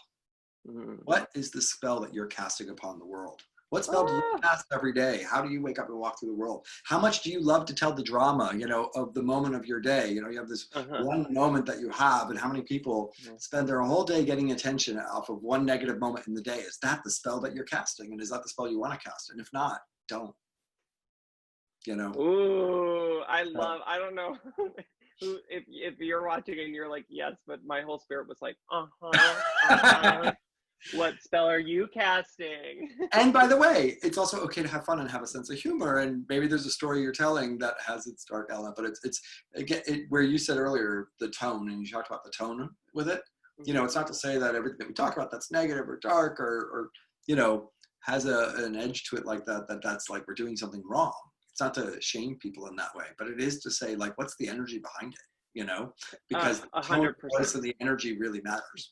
What is the spell that you're casting upon the world? What spell do you cast every day? How do you wake up and walk through the world? How much do you love to tell the drama, you know, of the moment of your day? You know, you have this one moment that you have, and how many people spend their whole day getting attention off of one negative moment in the day? Is that the spell that you're casting? And is that the spell you want to cast? And if not, don't. You know? Ooh, I don't know if you're watching and you're like, yes, but my whole spirit was like, what spell are you casting? And by the way, it's also okay to have fun and have a sense of humor. And maybe there's a story you're telling that has its dark element, but it's again, where you said earlier, the tone, and you talked about the tone with it. You know, it's not to say that everything that we talk about that's negative or dark or you know, has an edge to it like that's like we're doing something wrong. it's not to shame people in that way, but it is to say, like, what's the energy behind it, because the tone, 100%. voice, and the energy really matters.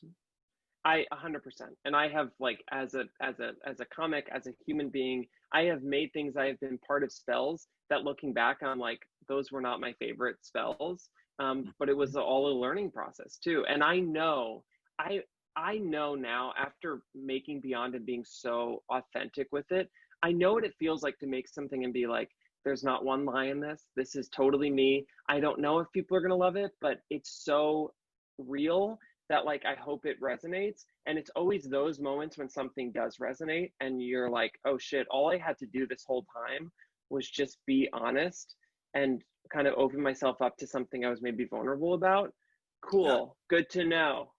100%. And I have, like, as a comic, as a human being, I have made things, I have been part of spells that, looking back, I'm like, those were not my favorite spells. But it was all a learning process too. And I know now, after making Beyond and being so authentic with it, I know what it feels like to make something and be like, there's not one lie in this. This is totally me. I don't know if people are going to love it, but it's so real that, like, I hope it resonates. And it's always those moments when something does resonate and you're like, oh shit, all I had to do this whole time was just be honest and kind of open myself up to something I was maybe vulnerable about. Cool. Yeah. Good to know.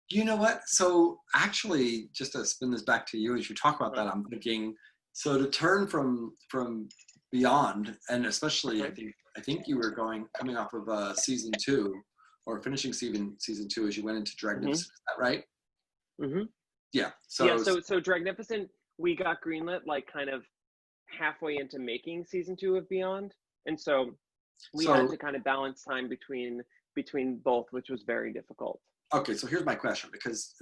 You know what? So actually, just to spin this back to you, as you talk about that, I'm thinking, so to turn from Beyond, and especially, I think you were coming off of season 2, or finishing season 2 as you went into Dragnificent. Is that right? Mm-hmm. Yeah. So Dragnificent, we got greenlit like kind of halfway into making season 2 of Beyond, and so we had to kind of balance time between both, which was very difficult. Okay, so here's my question, because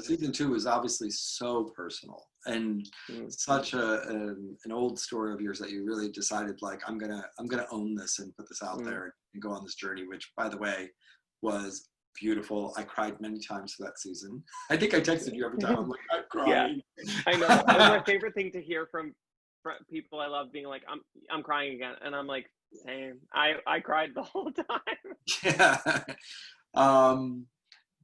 season 2 is obviously so personal and such an old story of yours that you really decided, like, I'm gonna own this and put this out there and go on this journey, which, by the way, was beautiful. I cried many times for that season. I think I texted you every time. I'm like, I'm crying. Yeah, I know. That was my favorite thing to hear from people I love, being like, I'm crying again, and I'm like, same. I cried the whole time. Yeah.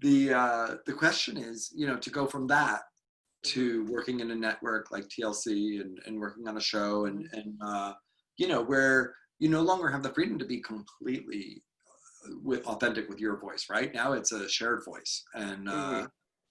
The question is, to go from that to working in a network like TLC and working on a show and where you no longer have the freedom to be completely authentic with your voice. Right now, it's a shared voice, and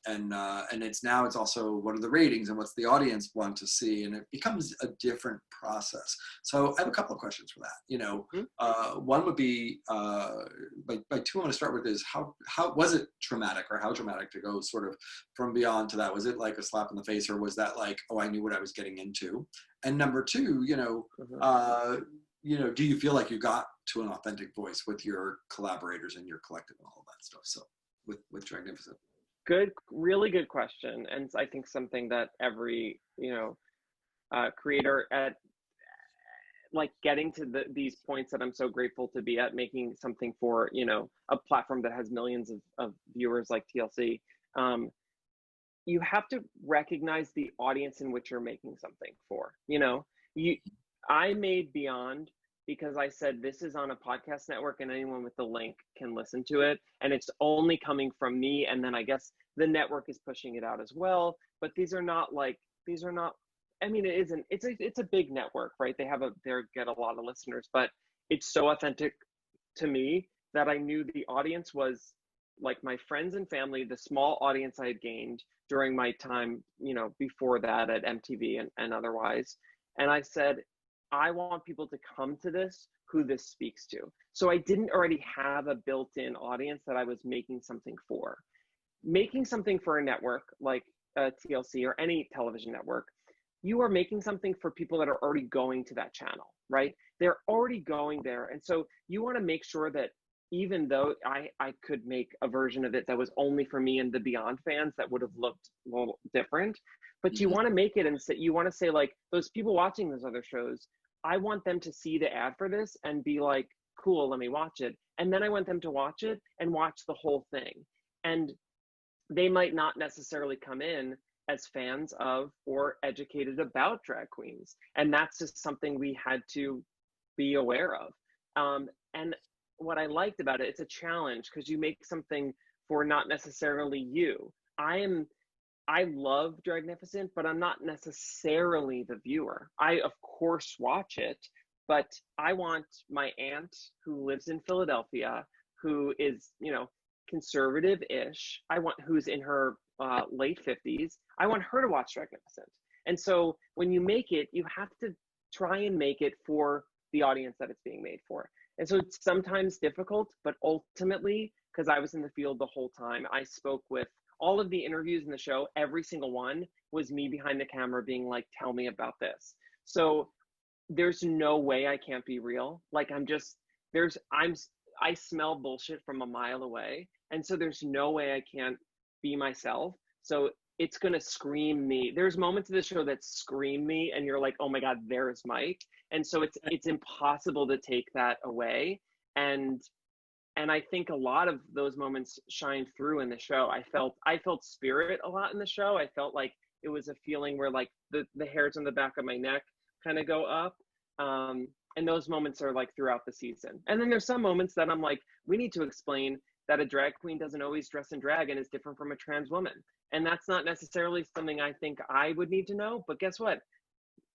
it's also, what are the ratings and what's the audience want to see, and it becomes a different process. So I have a couple of questions for that. One would be, by two, I want to start with is how was it traumatic, or how dramatic to go sort of from Beyond to that? Was it like a slap in the face, or was that like, oh, I knew what I was getting into? And number two, do you feel like you got to an authentic voice with your collaborators and your collective and all that stuff? So with Dragnificent. Really good question. And I think something that every, creator at, like, getting to these points that I'm so grateful to be at, making something for, a platform that has millions of viewers like TLC. You have to recognize the audience in which you're making something for. I made Beyond because I said, this is on a podcast network and anyone with the link can listen to it. And it's only coming from me. And then I guess the network is pushing it out as well. But it isn't, it's a big network, right? They get a lot of listeners, but it's so authentic to me that I knew the audience was like my friends and family, the small audience I had gained during my time, before that at MTV and otherwise. And I said, I want people to come to this who this speaks to. So I didn't already have a built-in audience that I was making something for. Making something for a network like TLC or any television network, you are making something for people that are already going to that channel, right? They're already going there. And so you want to make sure that, even though I could make a version of it that was only for me and the Beyond fans, that would have looked a little different, but you want to make it, and you want to say, like, those people watching those other shows, I want them to see the ad for this and be like, cool, let me watch it. And then I want them to watch it and watch the whole thing. And they might not necessarily come in as fans of or educated about drag queens. And that's just something we had to be aware of. And what I liked about it, it's a challenge because you make something for not necessarily you. I love Dragnificent, but I'm not necessarily the viewer. I, of course, watch it, but I want my aunt who lives in Philadelphia, who is, conservative-ish. Who's in her late 50s. I want her to watch Dragnificent. And so when you make it, you have to try and make it for the audience that it's being made for. And so it's sometimes difficult, but ultimately, because I was in the field the whole time, I spoke with all of the interviews in the show. Every single one was me behind the camera being like, tell me about this. So there's no way I can't be real. Like I smell bullshit from a mile away. And so there's no way I can't be myself. So it's going to scream me. There's moments of the show that scream me and you're like, oh my God, there's Mike. And so it's impossible to take that away. And I think a lot of those moments shine through in the show. I felt spirit a lot in the show. I felt like it was a feeling where like the hairs on the back of my neck kind of go up. And those moments are like throughout the season. And then there's some moments that I'm like, we need to explain that a drag queen doesn't always dress in drag and is different from a trans woman. And that's not necessarily something I think I would need to know, but guess what?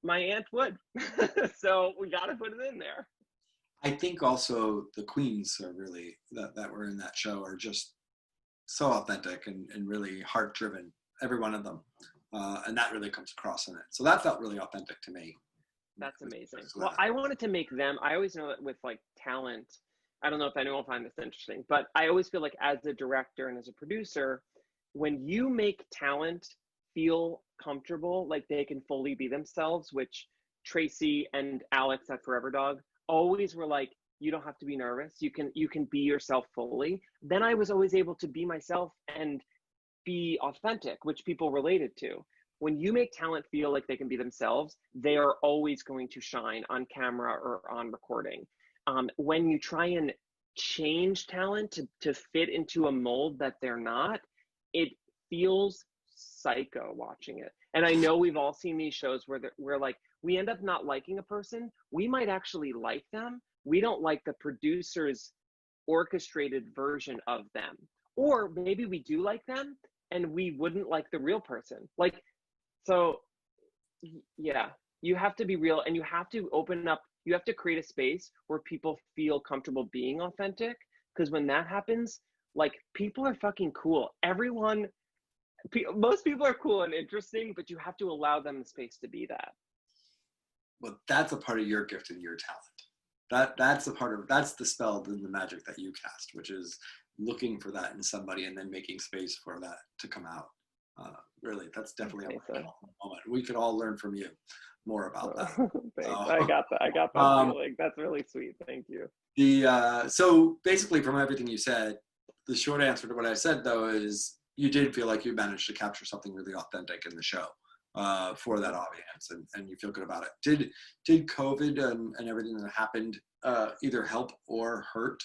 My aunt would. So we got to put it in there. I think also the queens are really, that were in that show are just so authentic and really heart driven, every one of them. And that really comes across in it. So that felt really authentic to me. That's amazing. Well, I wanted to make them, I always know that with like talent, I don't know if anyone will find this interesting, but I always feel like as a director and as a producer, when you make talent feel comfortable, like they can fully be themselves, which Tracy and Alex at Forever Dog always were like, you don't have to be nervous. You can be yourself fully. Then I was always able to be myself and be authentic, which people related to. When you make talent feel like they can be themselves, they are always going to shine on camera or on recording. When you try and change talent to fit into a mold that they're not, it feels psycho watching it. And I know we've all seen these shows where like we end up not liking a person. We might actually like them. We don't like the producer's orchestrated version of them. Or maybe we do like them and we wouldn't like the real person. Like, so yeah, you have to be real and you have to open up, you have to create a space where people feel comfortable being authentic. Because when that happens, like people are fucking cool. Most people are cool and interesting, but you have to allow them the space to be that. Well, that's a part of your gift and your talent. That's the spell and the magic that you cast, which is looking for that in somebody and then making space for that to come out. Really, that's definitely a moment. We could all learn from you more about that. Thanks. I got that feeling. That's really sweet. Thank you. So basically, from everything you said, the short answer to what I said though is you did feel like you managed to capture something really authentic in the show for that audience, and you feel good about it. Did COVID and everything that happened either help or hurt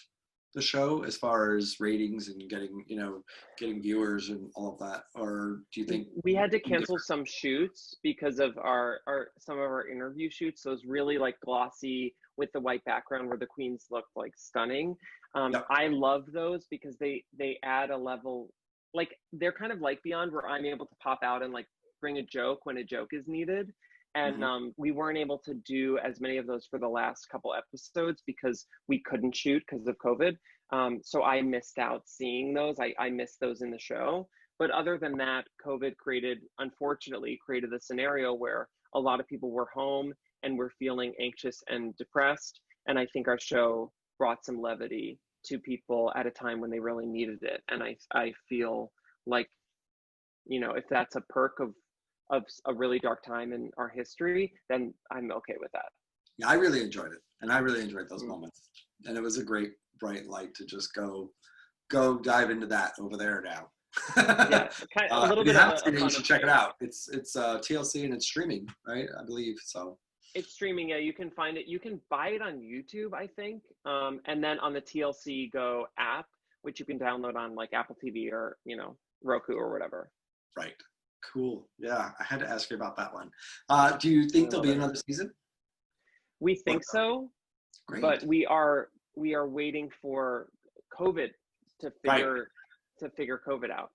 the show as far as ratings and getting viewers and all of that? Or do you think we had to cancel some shoots because of some of our interview shoots? Those really like glossy with the white background where the queens looked like stunning. Yep. I love those because they add a level, like they're kind of like Beyond, where I'm able to pop out and like bring a joke when a joke is needed. And we weren't able to do as many of those for the last couple episodes because we couldn't shoot because of COVID. So I missed out seeing those. I missed those in the show. But other than that, COVID unfortunately created a scenario where a lot of people were home and were feeling anxious and depressed. And I think our show brought some levity to people at a time when they really needed it. And I feel like, if that's a perk of a really dark time in our history, then I'm okay with that. Yeah, I really enjoyed it. And I really enjoyed those moments. And it was a great bright light to just go dive into that over there now. Yeah, a little bit of you should check it out. It's TLC and it's streaming, right? I believe so. It's streaming. Yeah, you can find it. You can buy it on YouTube, I think. And then on the TLC Go app, which you can download on like Apple TV or, Roku or whatever. Right. Cool. Yeah, I had to ask you about that one. Do you think there'll be another season? We think so. Great. But we are waiting for COVID to figure COVID out.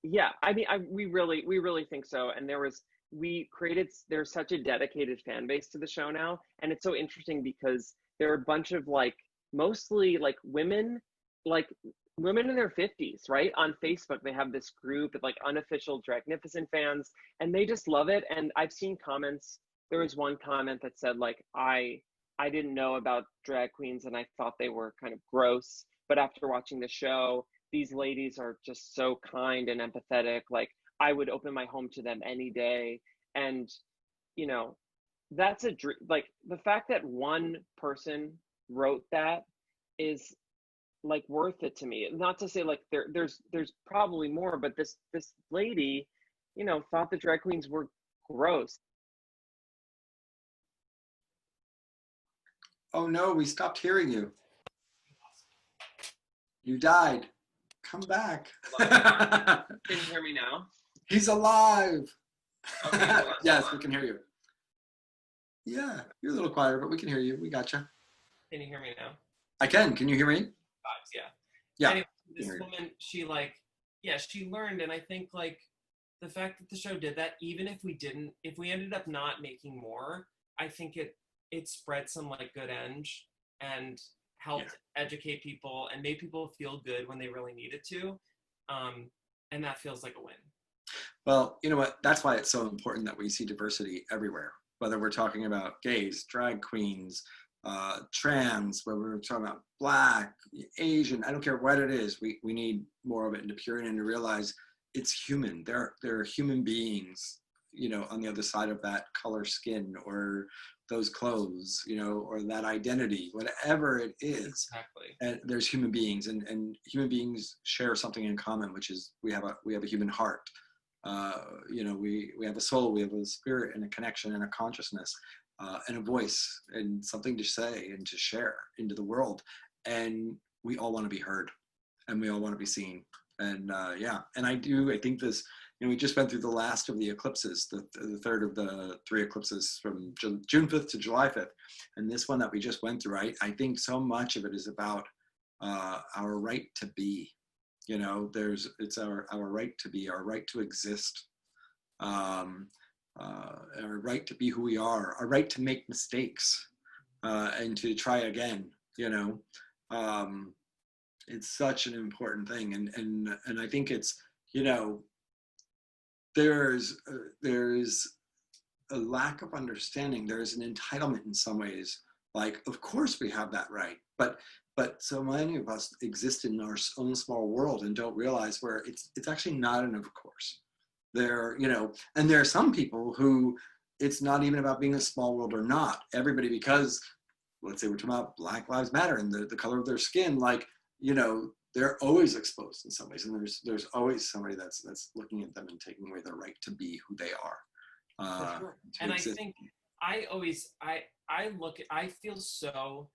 Yeah, I mean, we really think so. And there's such a dedicated fan base to the show now, and it's so interesting because there are a bunch of like mostly like women in their 50s, right? On Facebook, they have this group of like unofficial Dragnificent fans, and they just love it. And I've seen comments. There was one comment that said like, I didn't know about drag queens and I thought they were kind of gross, but after watching the show, these ladies are just so kind and empathetic. Like I would open my home to them any day. And, you know, that's a dream. Like the fact that one person wrote that is like worth it to me. Not to say like there's probably more, but this lady, you know, thought the drag queens were gross. Oh no, we stopped hearing you. You died. Come back. Can you hear me now? He's alive. Okay, Yes, we can hear you. Yeah, you're a little quieter, but we can hear you. We gotcha. Can you hear me now? I can. Can you hear me? Vibes, yeah. Yeah. Anyway, this woman, she like, yeah, she learned, and I think like the fact that the show did that, even if we ended up not making more, I think it spread some like good edge and helped educate people and made people feel good when they really needed to, and that feels like a win. Well, you know what? That's why it's so important that we see diversity everywhere, whether we're talking about gays, drag queens, trans, whether we're talking about Black, Asian, I don't care what it is. We need more of it, and to peer in and to realize it's human. There are human beings, you know, on the other side of that color skin or those clothes, you know, or that identity, whatever it is. Exactly. And there's human beings, and human beings share something in common, which is we have a human heart. You know, we have a soul, we have a spirit and a connection and a consciousness, and a voice and something to say and to share into the world. And we all want to be heard, and we all want to be seen. And and I think this, you know, we just went through the last of the eclipses, the third of the 3 eclipses from June 5th to July 5th. And this one that we just went through, I think so much of it is about our right to be. You know, it's our right to be, our right to exist, our right to be who we are, our right to make mistakes, and to try again. You know, it's such an important thing, and I think it's, you know, there's a lack of understanding. There's an entitlement in some ways. Like, of course we have that right, but so many of us exist in our own small world and don't realize where it's actually not an of course. There, you know, and there are some people who it's not even about being a small world or not. Everybody, because let's say we're talking about Black Lives Matter and the color of their skin, like, you know, they're always exposed in some ways, and there's always somebody that's looking at them and taking away their right to be who they are. Sure. And exist. I think I feel so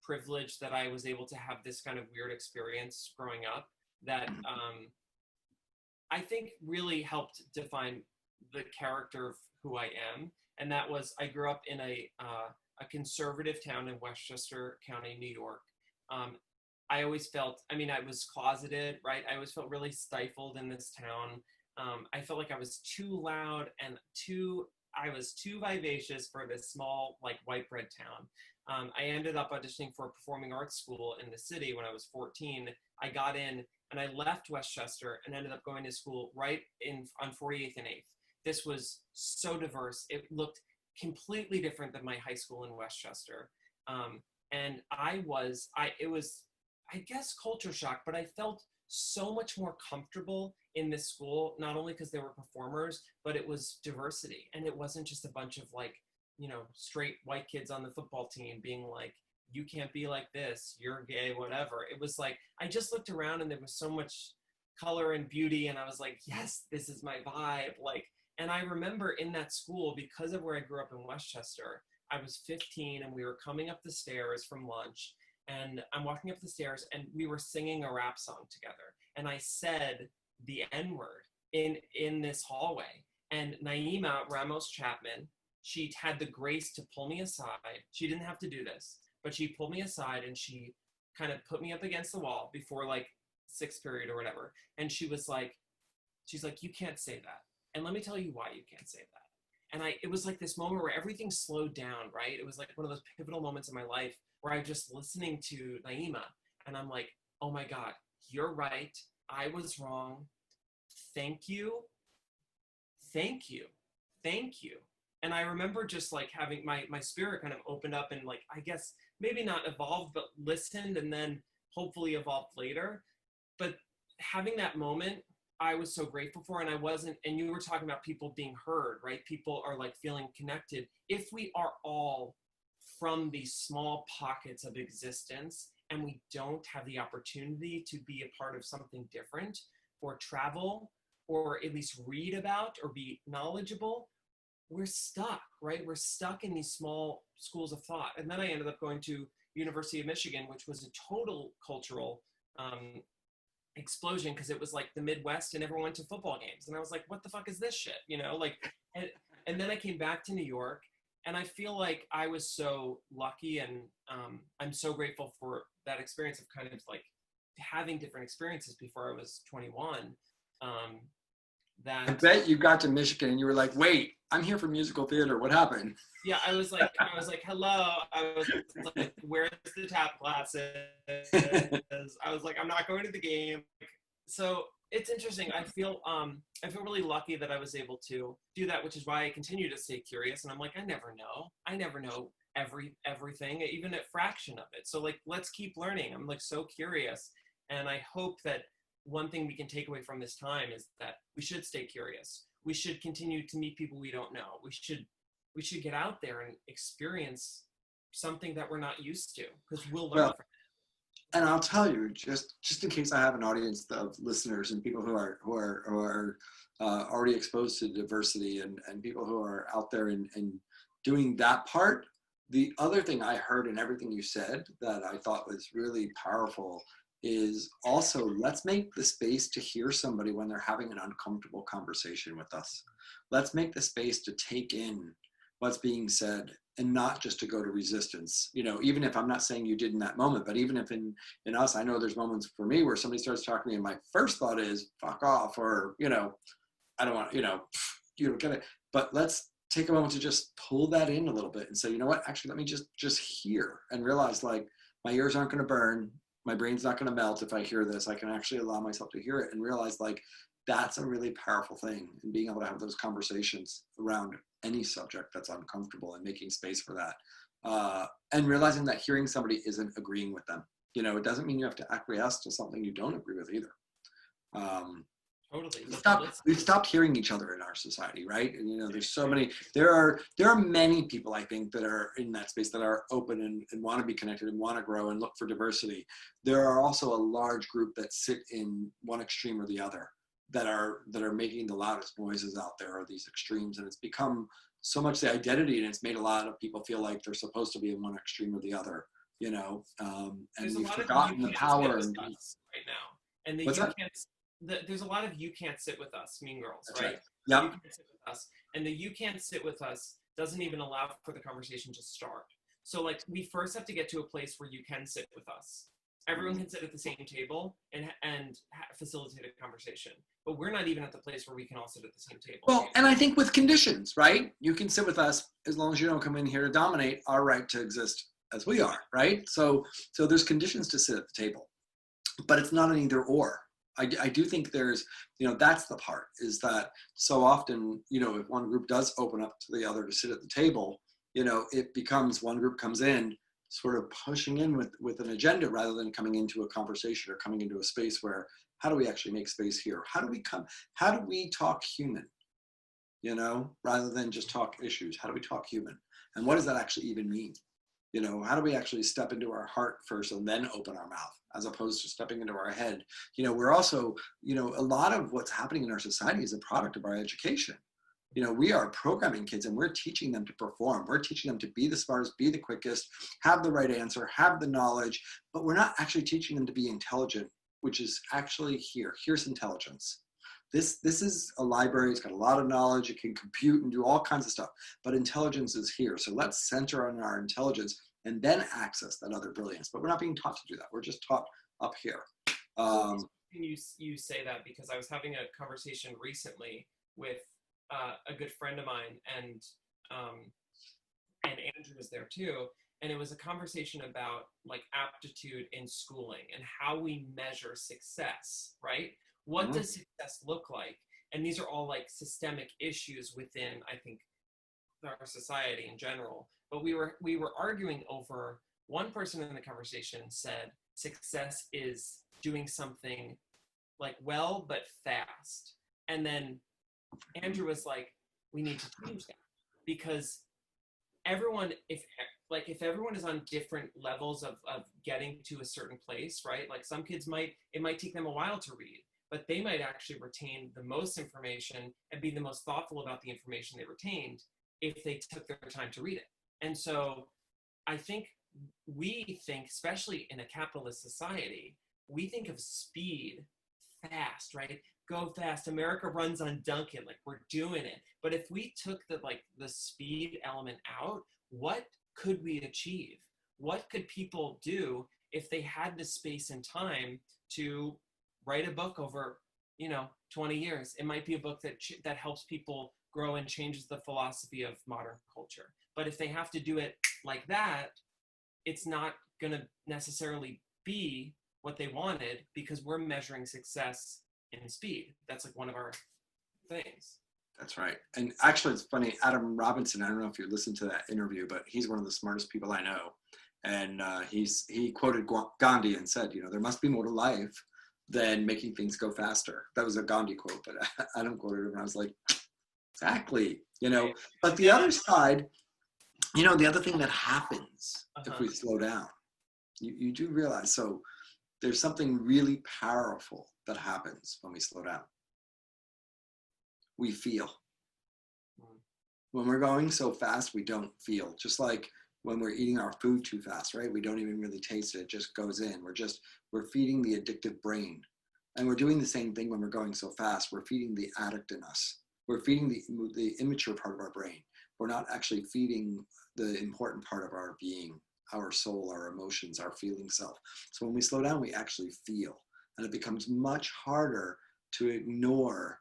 privileged that I was able to have this kind of weird experience growing up that I think really helped define the character of who I am. And that was, I grew up in a conservative town in Westchester County, New York. I always felt, I mean, I was closeted, right? I always felt really stifled in this town. I felt like I was too loud and I was too vivacious for this small, like, white bread town. I ended up auditioning for a performing arts school in the city when I was 14. I got in and I left Westchester and ended up going to school right on 48th and 8th. This was so diverse. It looked completely different than my high school in Westchester. And it was, I guess, culture shock, but I felt so much more comfortable in this school, not only because there were performers, but it was diversity. And it wasn't just a bunch of, like, you know, straight white kids on the football team being like, you can't be like this, you're gay, whatever. It was like, I just looked around and there was so much color and beauty, and I was like, yes, this is my vibe. Like, and I remember in that school, because of where I grew up in Westchester, I was 15 and we were coming up the stairs from lunch, and I'm walking up the stairs and we were singing a rap song together. And I said the N-word in this hallway. And Naima Ramos Chapman, she had the grace to pull me aside. She didn't have to do this, but she pulled me aside and she kind of put me up against the wall before, like, 6th period or whatever. And she's like, you can't say that. And let me tell you why you can't say that. And it was like this moment where everything slowed down, right? It was like one of those pivotal moments in my life where I was just listening to Naima and I'm like, oh my God, you're right. I was wrong. Thank you. Thank you. Thank you. And I remember just like having my spirit kind of opened up and, like, I guess maybe not evolved, but listened and then hopefully evolved later. But having that moment I was so grateful for, and I wasn't, and you were talking about people being heard, right? People are like feeling connected. If we are all from these small pockets of existence and we don't have the opportunity to be a part of something different or travel or at least read about or be knowledgeable, we're stuck, right? We're stuck in these small schools of thought. And then I ended up going to University of Michigan, which was a total cultural explosion, because it was like the Midwest and everyone went to football games. And I was like, what the fuck is this shit? You know, like, and then I came back to New York, and I feel like I was so lucky, and I'm so grateful for that experience of kind of like having different experiences before I was 21. I bet you got to Michigan and you were like, wait, I'm here for musical theater. What happened? Yeah, I was like, hello. I was like, where's the tap classes? I was like, I'm not going to the game. So it's interesting. I feel really lucky that I was able to do that, which is why I continue to stay curious. And I'm like, I never know everything, even a fraction of it. So like, let's keep learning. I'm like so curious. And I hope that one thing we can take away from this time is that we should stay curious. We should continue to meet people we don't know. We should get out there and experience something that we're not used to, because we'll learn from it. And I'll tell you, just in case I have an audience of listeners and people who are already exposed to diversity and people who are out there and doing that part. The other thing I heard in everything you said that I thought was really powerful is also, let's make the space to hear somebody when they're having an uncomfortable conversation with us. Let's make the space to take in what's being said and not just to go to resistance. You know, even if I'm not saying you did in that moment, but even if in us, I know there's moments for me where somebody starts talking to me and my first thought is fuck off, or, you know, I don't want, you don't get it. But let's take a moment to just pull that in a little bit and say, you know what, actually, let me just hear and realize, like, my ears aren't going to burn. My brain's not going to melt if I hear this. I can actually allow myself to hear it and realize, like, that's a really powerful thing, and being able to have those conversations around any subject that's uncomfortable and making space for that. And realizing that hearing somebody isn't agreeing with them. You know, it doesn't mean you have to acquiesce to something you don't agree with either. Totally. We've stopped hearing each other in our society, right? And, you know, there's so many, there are many people, I think, that are in that space that are open and want to be connected and want to grow and look for diversity. There are also a large group that sit in one extreme or the other, that are making the loudest noises out there, are these extremes. And it's become so much the identity, and it's made a lot of people feel like they're supposed to be in one extreme or the other, you know, and we've forgotten the power. Right now. And there's a lot of you can't sit with us, mean girls, That's right? right. Yep. You can't sit with us. And the you can't sit with us doesn't even allow for the conversation to start. So like, we first have to get to a place where you can sit with us. Everyone can sit at the same table and facilitate a conversation. But we're not even at the place where we can all sit at the same table. Well, and I think with conditions, right? You can sit with us as long as you don't come in here to dominate our right to exist as we are, right? So there's conditions to sit at the table, but it's not an either or. I do think there's, you know, that's the part, is that so often, you know, if one group does open up to the other to sit at the table, you know, it becomes one group comes in sort of pushing in with an agenda rather than coming into a conversation or coming into a space where, how do we actually make space here? How do we talk human, you know, rather than just talk issues? How do we talk human? And what does that actually even mean? You know, how do we actually step into our heart first and then open our mouth, as opposed to stepping into our head? You know, we're also, you know, a lot of what's happening in our society is a product of our education. You know, we are programming kids and we're teaching them to perform. We're teaching them to be the smartest, be the quickest, have the right answer, have the knowledge, but we're not actually teaching them to be intelligent, which is actually here's intelligence. This is a library. It's got a lot of knowledge. It can compute and do all kinds of stuff, but intelligence is here. So let's center on our intelligence and then access that other brilliance. But we're not being taught to do that. We're just taught up here. You say that because I was having a conversation recently with a good friend of mine, and Andrew was there too. And it was a conversation about like aptitude in schooling and how we measure success, right? What does success look like? And these are all like systemic issues within, I think, our society in general. But we were arguing over, one person in the conversation said success is doing something like well, but fast. And then Andrew was like, we need to change that, because everyone, if everyone is on different levels of getting to a certain place, right? Like some kids it might take them a while to read, but they might actually retain the most information and be the most thoughtful about the information they retained if they took their time to read it. And so I think we think, especially in a capitalist society, we think of speed, fast, right? Go fast. America runs on Duncan, like we're doing it. But if we took the speed element out, what could we achieve? What could people do if they had the space and time to write a book over, 20 years? It might be a book that helps people grow and changes the philosophy of modern culture. But if they have to do it like that, it's not going to necessarily be what they wanted, because we're measuring success in speed. That's like one of our things. That's right. And actually, it's funny, Adam Robinson, I don't know if you listened to that interview, but he's one of the smartest people I know. And he quoted Gandhi and said, there must be more to life than making things go faster. That was a Gandhi quote, but Adam quoted him and I was like, exactly, But the other side, the other thing that happens if we slow down, you do realize, so there's something really powerful that happens when we slow down. We feel. When we're going so fast, we don't feel. Just like when we're eating our food too fast, right? We don't even really taste it. It just goes in. We're feeding the addictive brain. And we're doing the same thing when we're going so fast. We're feeding the addict in us. We're feeding the immature part of our brain. We're not actually feeding the important part of our being, our soul, our emotions, our feeling self. So when we slow down, we actually feel. And it becomes much harder to ignore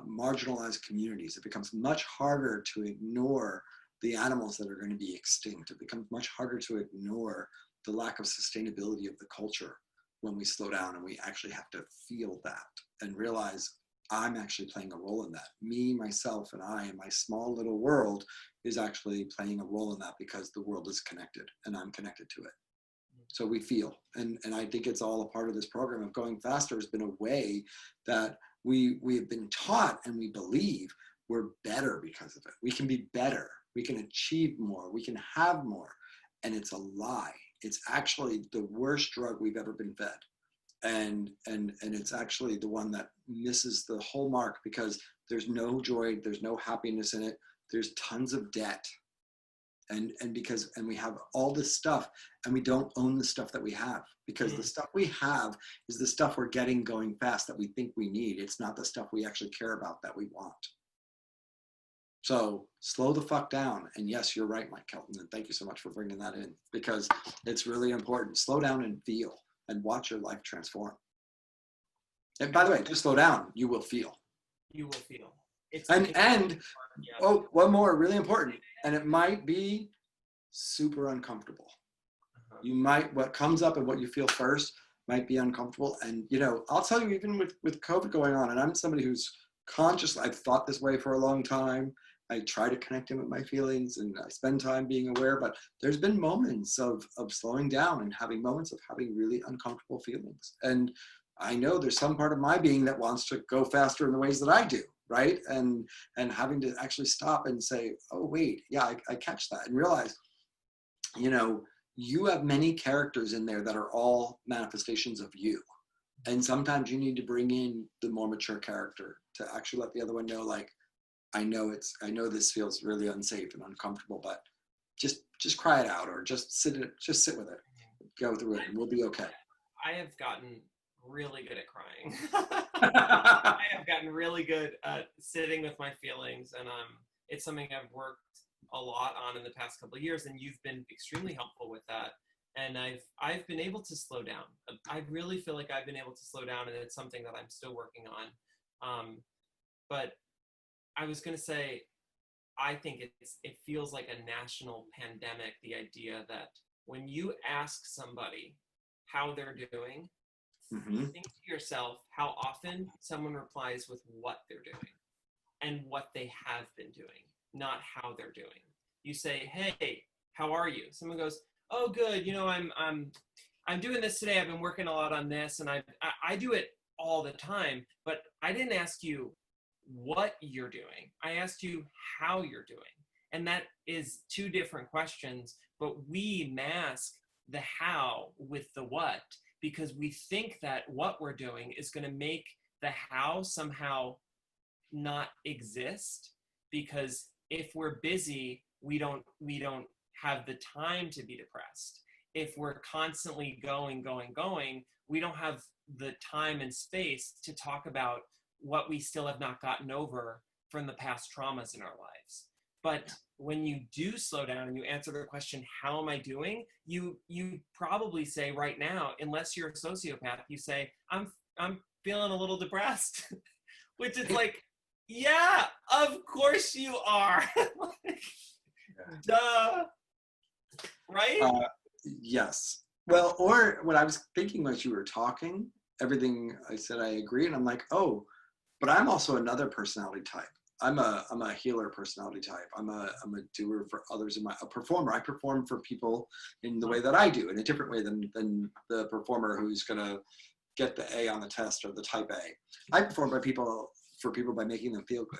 marginalized communities. It becomes much harder to ignore the animals that are going to be extinct. It becomes much harder to ignore the lack of sustainability of the culture when we slow down, and we actually have to feel that and realize I'm actually playing a role in that. Me, myself, and I, in my small little world, is actually playing a role in that, because the world is connected and I'm connected to it. So we feel, and I think it's all a part of this program of going faster has been a way that we have been taught, and we believe we're better because of it. We can be better. We can achieve more. We can have more. And it's a lie. It's actually the worst drug we've ever been fed. And it's actually the one that misses the whole mark, because there's no joy, there's no happiness in it. There's tons of debt. And we have all this stuff, and we don't own the stuff that we have, because the stuff we have is the stuff we're getting going fast that we think we need. It's not the stuff we actually care about that we want. So slow the fuck down. And yes, you're right, Mike Kelton. And thank you so much for bringing that in, because it's really important. Slow down and feel, and watch your life transform. And by the way, just slow down. You will feel. You will feel. Oh, one more really important, and it might be super uncomfortable. You might, what comes up and what you feel first might be uncomfortable. And, I'll tell you, even with COVID going on, and I'm somebody who's conscious, I've thought this way for a long time. I try to connect in with my feelings, and I spend time being aware, but there's been moments of slowing down and having moments of having really uncomfortable feelings. And I know there's some part of my being that wants to go faster in the ways that I do, right? And having to actually stop and say, oh, wait, yeah, I catch that, and realize, you have many characters in there that are all manifestations of you. And sometimes you need to bring in the more mature character to actually let the other one know, like, I know this feels really unsafe and uncomfortable, but just cry it out, or just sit with it, go through it, and we'll be okay. I have gotten really good at crying. I have gotten really good at sitting with my feelings, and it's something I've worked a lot on in the past couple of years, and you've been extremely helpful with that. And I've been able to slow down. I really feel like I've been able to slow down, and it's something that I'm still working on. But I was going to say, I think it feels like a national pandemic, the idea that when you ask somebody how they're doing, think to yourself how often someone replies with what they're doing and what they have been doing, not how they're doing. You say, hey, how are you? Someone goes, oh, good. I'm doing this today. I've been working a lot on this, and I do it all the time, but I didn't ask you what you're doing. I asked you how you're doing. And that is two different questions, but we mask the how with the what because we think that what we're doing is going to make the how somehow not exist, because if we're busy, we don't have the time to be depressed. If we're constantly going, we don't have the time and space to talk about what we still have not gotten over from the past traumas in our lives. But when you do slow down and you answer the question, how am I doing? You probably say right now, unless you're a sociopath, you say, I'm feeling a little depressed, which is like, yeah, of course you are. Duh. Right? Yes. Well, or what I was thinking as you were talking, everything I said, I agree. And I'm like, oh, but I'm also another personality type. I'm a healer personality type. I'm a doer for others, a performer. I perform for people in the way that I do, in a different way than the performer who's gonna get the A on the test or the type A. I perform for people by making them feel good.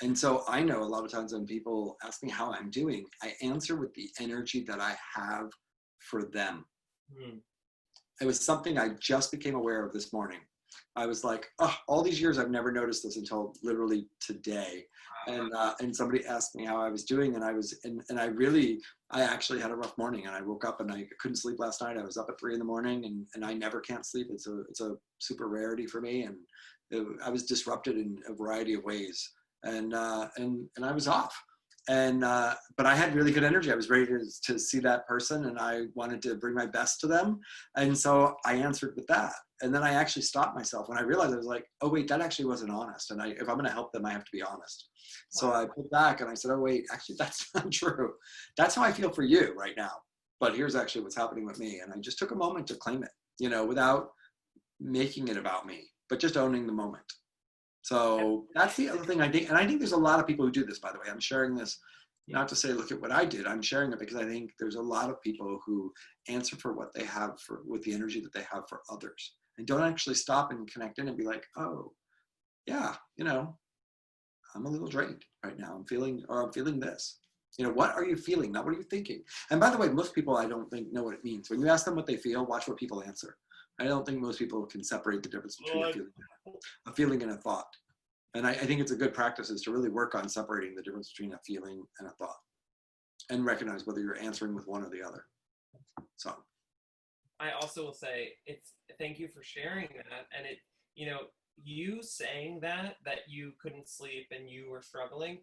And so I know a lot of times when people ask me how I'm doing, I answer with the energy that I have for them. It was something I just became aware of this morning. I was like, oh, all these years I've never noticed this until literally today. And somebody asked me how I was doing, and I actually had a rough morning, and I woke up and I couldn't sleep last night. I was up at 3 a.m. and I never can't sleep. It's a super rarity for me, and I was disrupted in a variety of ways, and I was off. But I had really good energy. I was ready to see that person, and I wanted to bring my best to them. And so I answered with that. And then I actually stopped myself when I realized, I was like, oh wait, that actually wasn't honest. And if I'm going to help them, I have to be honest. So I pulled back and I said, oh wait, actually that's not true. That's how I feel for you right now. But here's actually what's happening with me. And I just took a moment to claim it, without making it about me, but just owning the moment. So that's the other thing I think. And I think there's a lot of people who do this, by the way. I'm sharing this not to say, look at what I did. I'm sharing it because I think there's a lot of people who answer for what they have with the energy that they have for others, and don't actually stop and connect in and be like, oh, yeah, I'm a little drained right now. I'm feeling this. What are you feeling? Not what are you thinking? And by the way, most people I don't think know what it means. When you ask them what they feel, watch what people answer. I don't think most people can separate the difference between a feeling and a thought. And I think it's a good practice is to really work on separating the difference between a feeling and a thought, and recognize whether you're answering with one or the other. So I also will say thank you for sharing that. And you saying that you couldn't sleep and you were struggling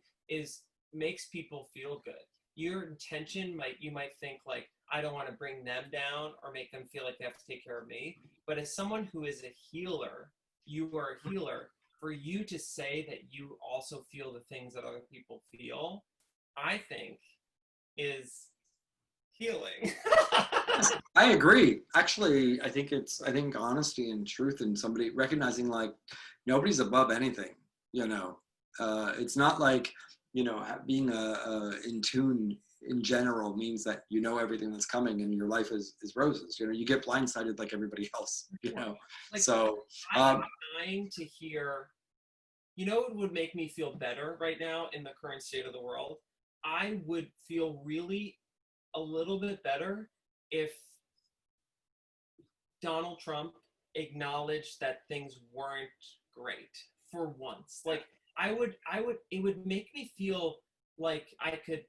makes people feel good. Your intention you might think like, I don't want to bring them down or make them feel like they have to take care of me. But as someone who is a healer, you are a healer. For you to say that you also feel the things that other people feel, I think is healing. I agree. Actually, I think honesty and truth, and somebody recognizing like nobody's above anything, it's not like, being in tune in general means that everything that's coming and your life is roses. You get blindsided like everybody else, Like, so I'm dying to hear, it would make me feel better right now in the current state of the world. I would feel really a little bit better if Donald Trump acknowledged that things weren't great for once. Like it would make me feel like I could,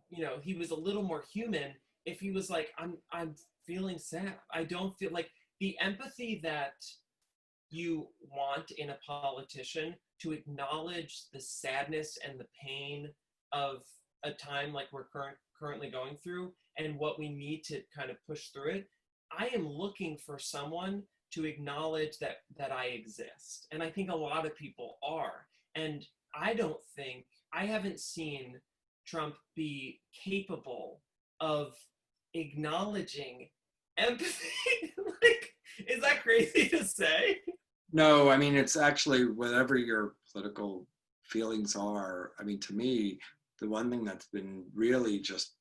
he was a little more human if he was like, I'm feeling sad. I don't feel like the empathy that you want in a politician to acknowledge the sadness and the pain of a time like we're currently going through and what we need to kind of push through it. I am looking for someone to acknowledge that I exist. And I think a lot of people are. And I haven't seen Trump be capable of acknowledging empathy. Like, is that crazy to say? No, I mean, it's actually whatever your political feelings are. I mean, to me, the one thing that's been really just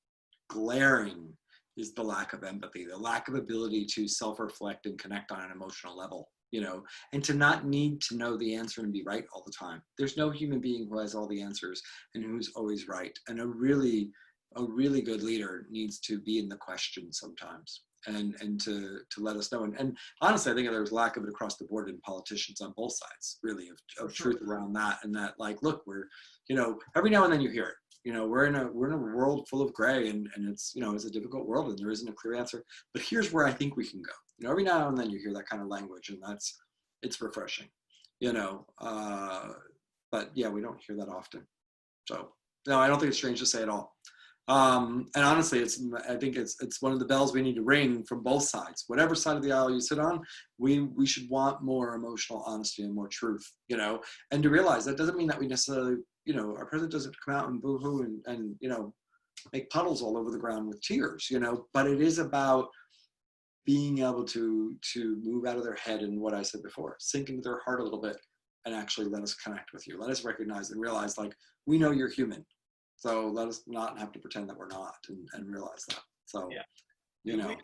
glaring is the lack of empathy, the lack of ability to self-reflect and connect on an emotional level. you know, and to not need to know the answer and be right all the time. There's no human being who has all the answers and who's always right. And a really good leader needs to be in the question sometimes, and to let us know. And honestly, I think there's lack of it across the board in politicians on both sides, really, of truth around that. And that, like, look, we're, you know, every now and then you hear it. You know, we're in a world full of gray, and it's, you know, it's a difficult world, and there isn't a clear answer. But here's where I think we can go. You know, every now and then you hear that kind of language, and it's refreshing. You know, but yeah, we don't hear that often. So no, I don't think it's strange to say at all. And honestly, I think it's one of the bells we need to ring from both sides. Whatever side of the aisle you sit on, we should want more emotional honesty and more truth, you know, and to realize that doesn't mean that we necessarily, you know, our president doesn't come out and boo-hoo and, you know, make puddles all over the ground with tears, you know, but it is about being able to move out of their head, and what I said before, sink into their heart a little bit and actually let us connect with you. Let us recognize and realize, like, we know you're human. So let us not have to pretend that we're not, and realize that. So, yeah. You know,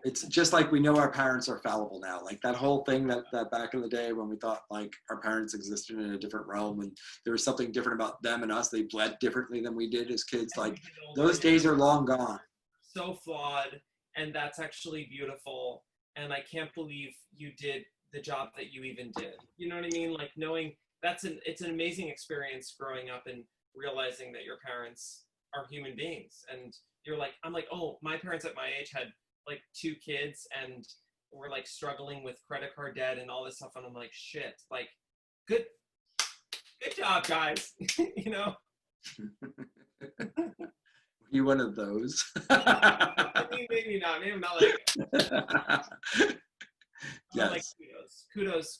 it's just like we know our parents are fallible now. Like that whole thing that back in the day when we thought like our parents existed in a different realm and there was something different about them and us, they bled differently than we did as kids. Like those days are long gone. So flawed, and that's actually beautiful. And I can't believe you did the job that you even did. You know what I mean? Like knowing it's an amazing experience growing up and realizing that your parents are human beings, and I'm like, oh, my parents at my age had like 2 kids and were like struggling with credit card debt and all this stuff, and I'm like, shit, like good job, guys. You know. You one of those? Maybe not. Maybe I'm not like. Yes. Like kudos.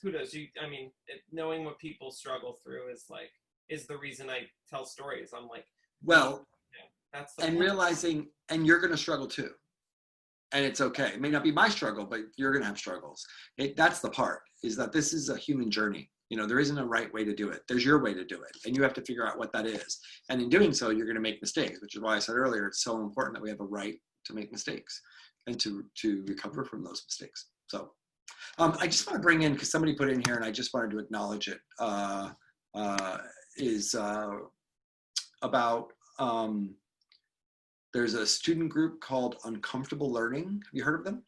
I mean, knowing what people struggle through is the reason I tell stories. I'm like, well, yeah, that's and point. Realizing, and you're going to struggle too, and it's okay. It may not be my struggle, but you're going to have struggles. That's the part, is that this is a human journey. You know, there isn't a right way to do it. There's your way to do it, and you have to figure out what that is. And in doing so, you're going to make mistakes, which is why I said earlier, it's so important that we have a right to make mistakes and to recover from those mistakes. So I just want to bring in, because somebody put it in here and I just wanted to acknowledge it, is about, there's a student group called Uncomfortable Learning. Have you heard of them?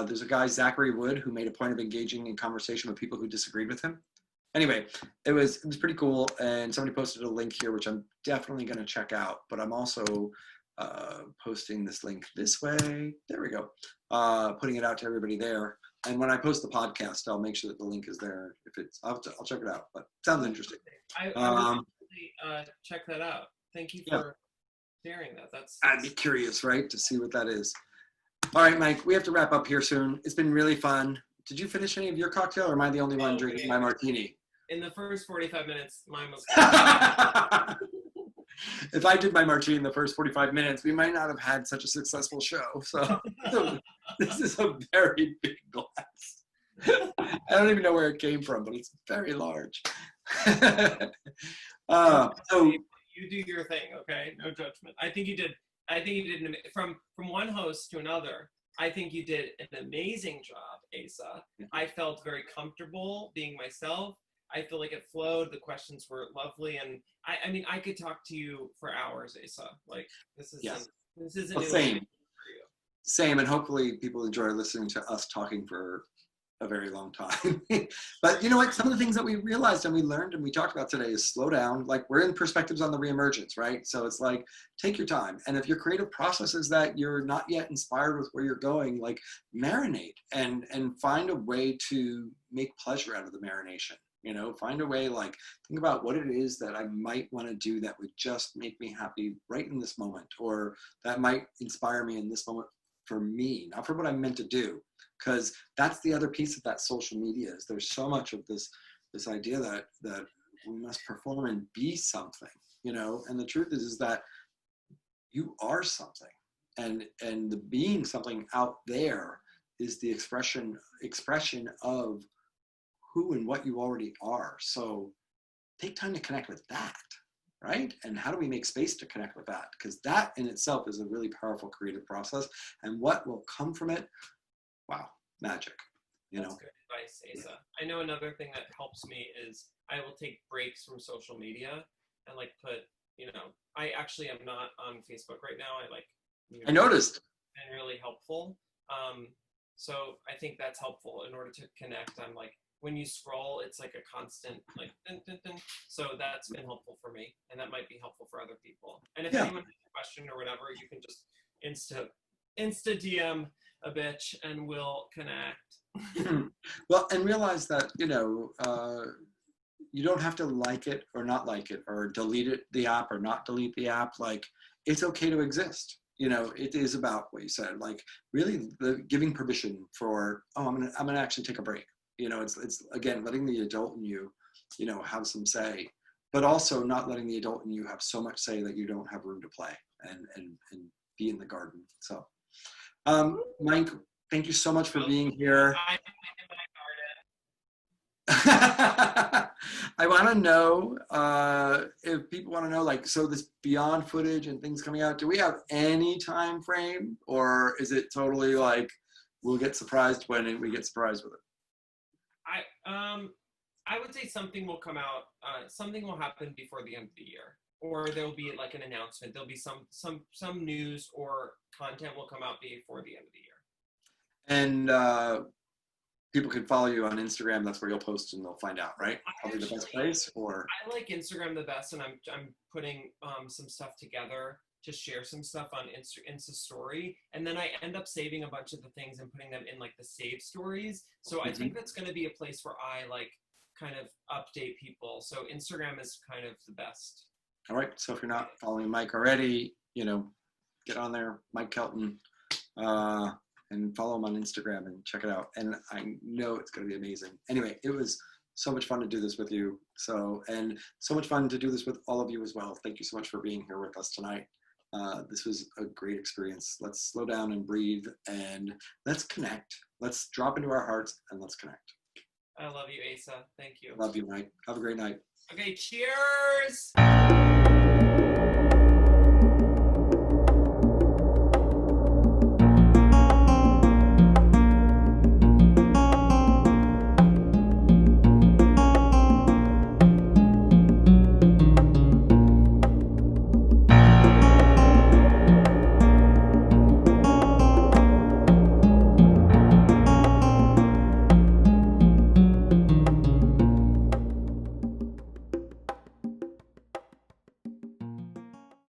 There's a guy, Zachary Wood, who made a point of engaging in conversation with people who disagreed with him. Anyway, it was pretty cool, and somebody posted a link here, which I'm definitely going to check out, but I'm also posting this link this way. There we go. Putting it out to everybody there. And when I post the podcast, I'll make sure that the link is there. If it's, I'll check it out, but it sounds interesting. I will really, check that out. Thank you for sharing that. I'd be curious, right, to see what that is. All right, Mike, we have to wrap up here soon. It's been really fun. Did you finish any of your cocktail, or am I the only one drinking my martini? In the first 45 minutes, mine was. If I did my martini in the first 45 minutes, we might not have had such a successful show. So this is a very big glass. I don't even know where it came from, but it's very large. So you do your thing, okay? No judgment. I think you did from one host to another. I think you did an amazing job, Asa. I felt very comfortable being myself. I feel like it flowed. The questions were lovely, and I mean, I could talk to you for hours, Asa. Like this isn't well, same for you. Same, and hopefully people enjoy listening to us talking for a very long time. But you know what? Some of the things that we realized and we learned and we talked about today is slow down. Like we're in perspectives on the reemergence, right? So it's like, take your time. And if your creative process is that you're not yet inspired with where you're going, like marinate and find a way to make pleasure out of the marination. You know, find a way, like, think about what it is that I might want to do that would just make me happy right in this moment, or that might inspire me in this moment for me, not for what I'm meant to do. Because that's the other piece of that social media, is there's so much of this idea that we must perform and be something, you know, and the truth is that you are something, and the being something out there is the expression of who and what you already are. So take time to connect with that, right? And how do we make space to connect with that? Because that in itself is a really powerful creative process, and what will come from it, wow, magic. you That's know. good advice, Asa. I know another thing that helps me is I will take breaks from social media and like put, I actually am not on Facebook right now. I noticed. Been really helpful. So I think that's helpful in order to connect. I'm like, when you scroll, it's like a constant like dun, dun, dun. So that's been helpful for me, and that might be helpful for other people. And if anyone has a question or whatever, you can just insta DM a bitch and we'll connect. Well, and realize that, you don't have to like it or not like it or delete the app or not delete the app. Like, it's okay to exist. It is about what you said, like really the giving permission for, I'm gonna actually take a break. It's again, letting the adult in you, have some say, but also not letting the adult in you have so much say that you don't have room to play and be in the garden. So, Mike, thank you so much for being here. I want to know if people want to know, like, so this Beyond footage and things coming out, do we have any time frame, or is it totally like we'll get surprised when we get surprised with it? I would say something will come out. Something will happen before the end of the year, or there'll be like an announcement. There'll be some news or content will come out before the end of the year. And people can follow you on Instagram. That's where you'll post and they'll find out, right? Probably the best place. Or I like Instagram the best, and I'm putting some stuff together to share some stuff on Insta story, and then I end up saving a bunch of the things and putting them in like the save stories. So I think that's going to be a place where I like kind of update people. So Instagram is kind of the best. All right. So if you're not following Mike already, get on there, Mike Kelton, and follow him on Instagram and check it out. And I know it's going to be amazing. Anyway, it was so much fun to do this with you. And so much fun to do this with all of you as well. Thank you so much for being here with us tonight. This was a great experience. Let's slow down and breathe and let's connect. Let's drop into our hearts and let's connect. I love you, Asa. Thank you. Love you, Mike. Have a great night. Okay, cheers.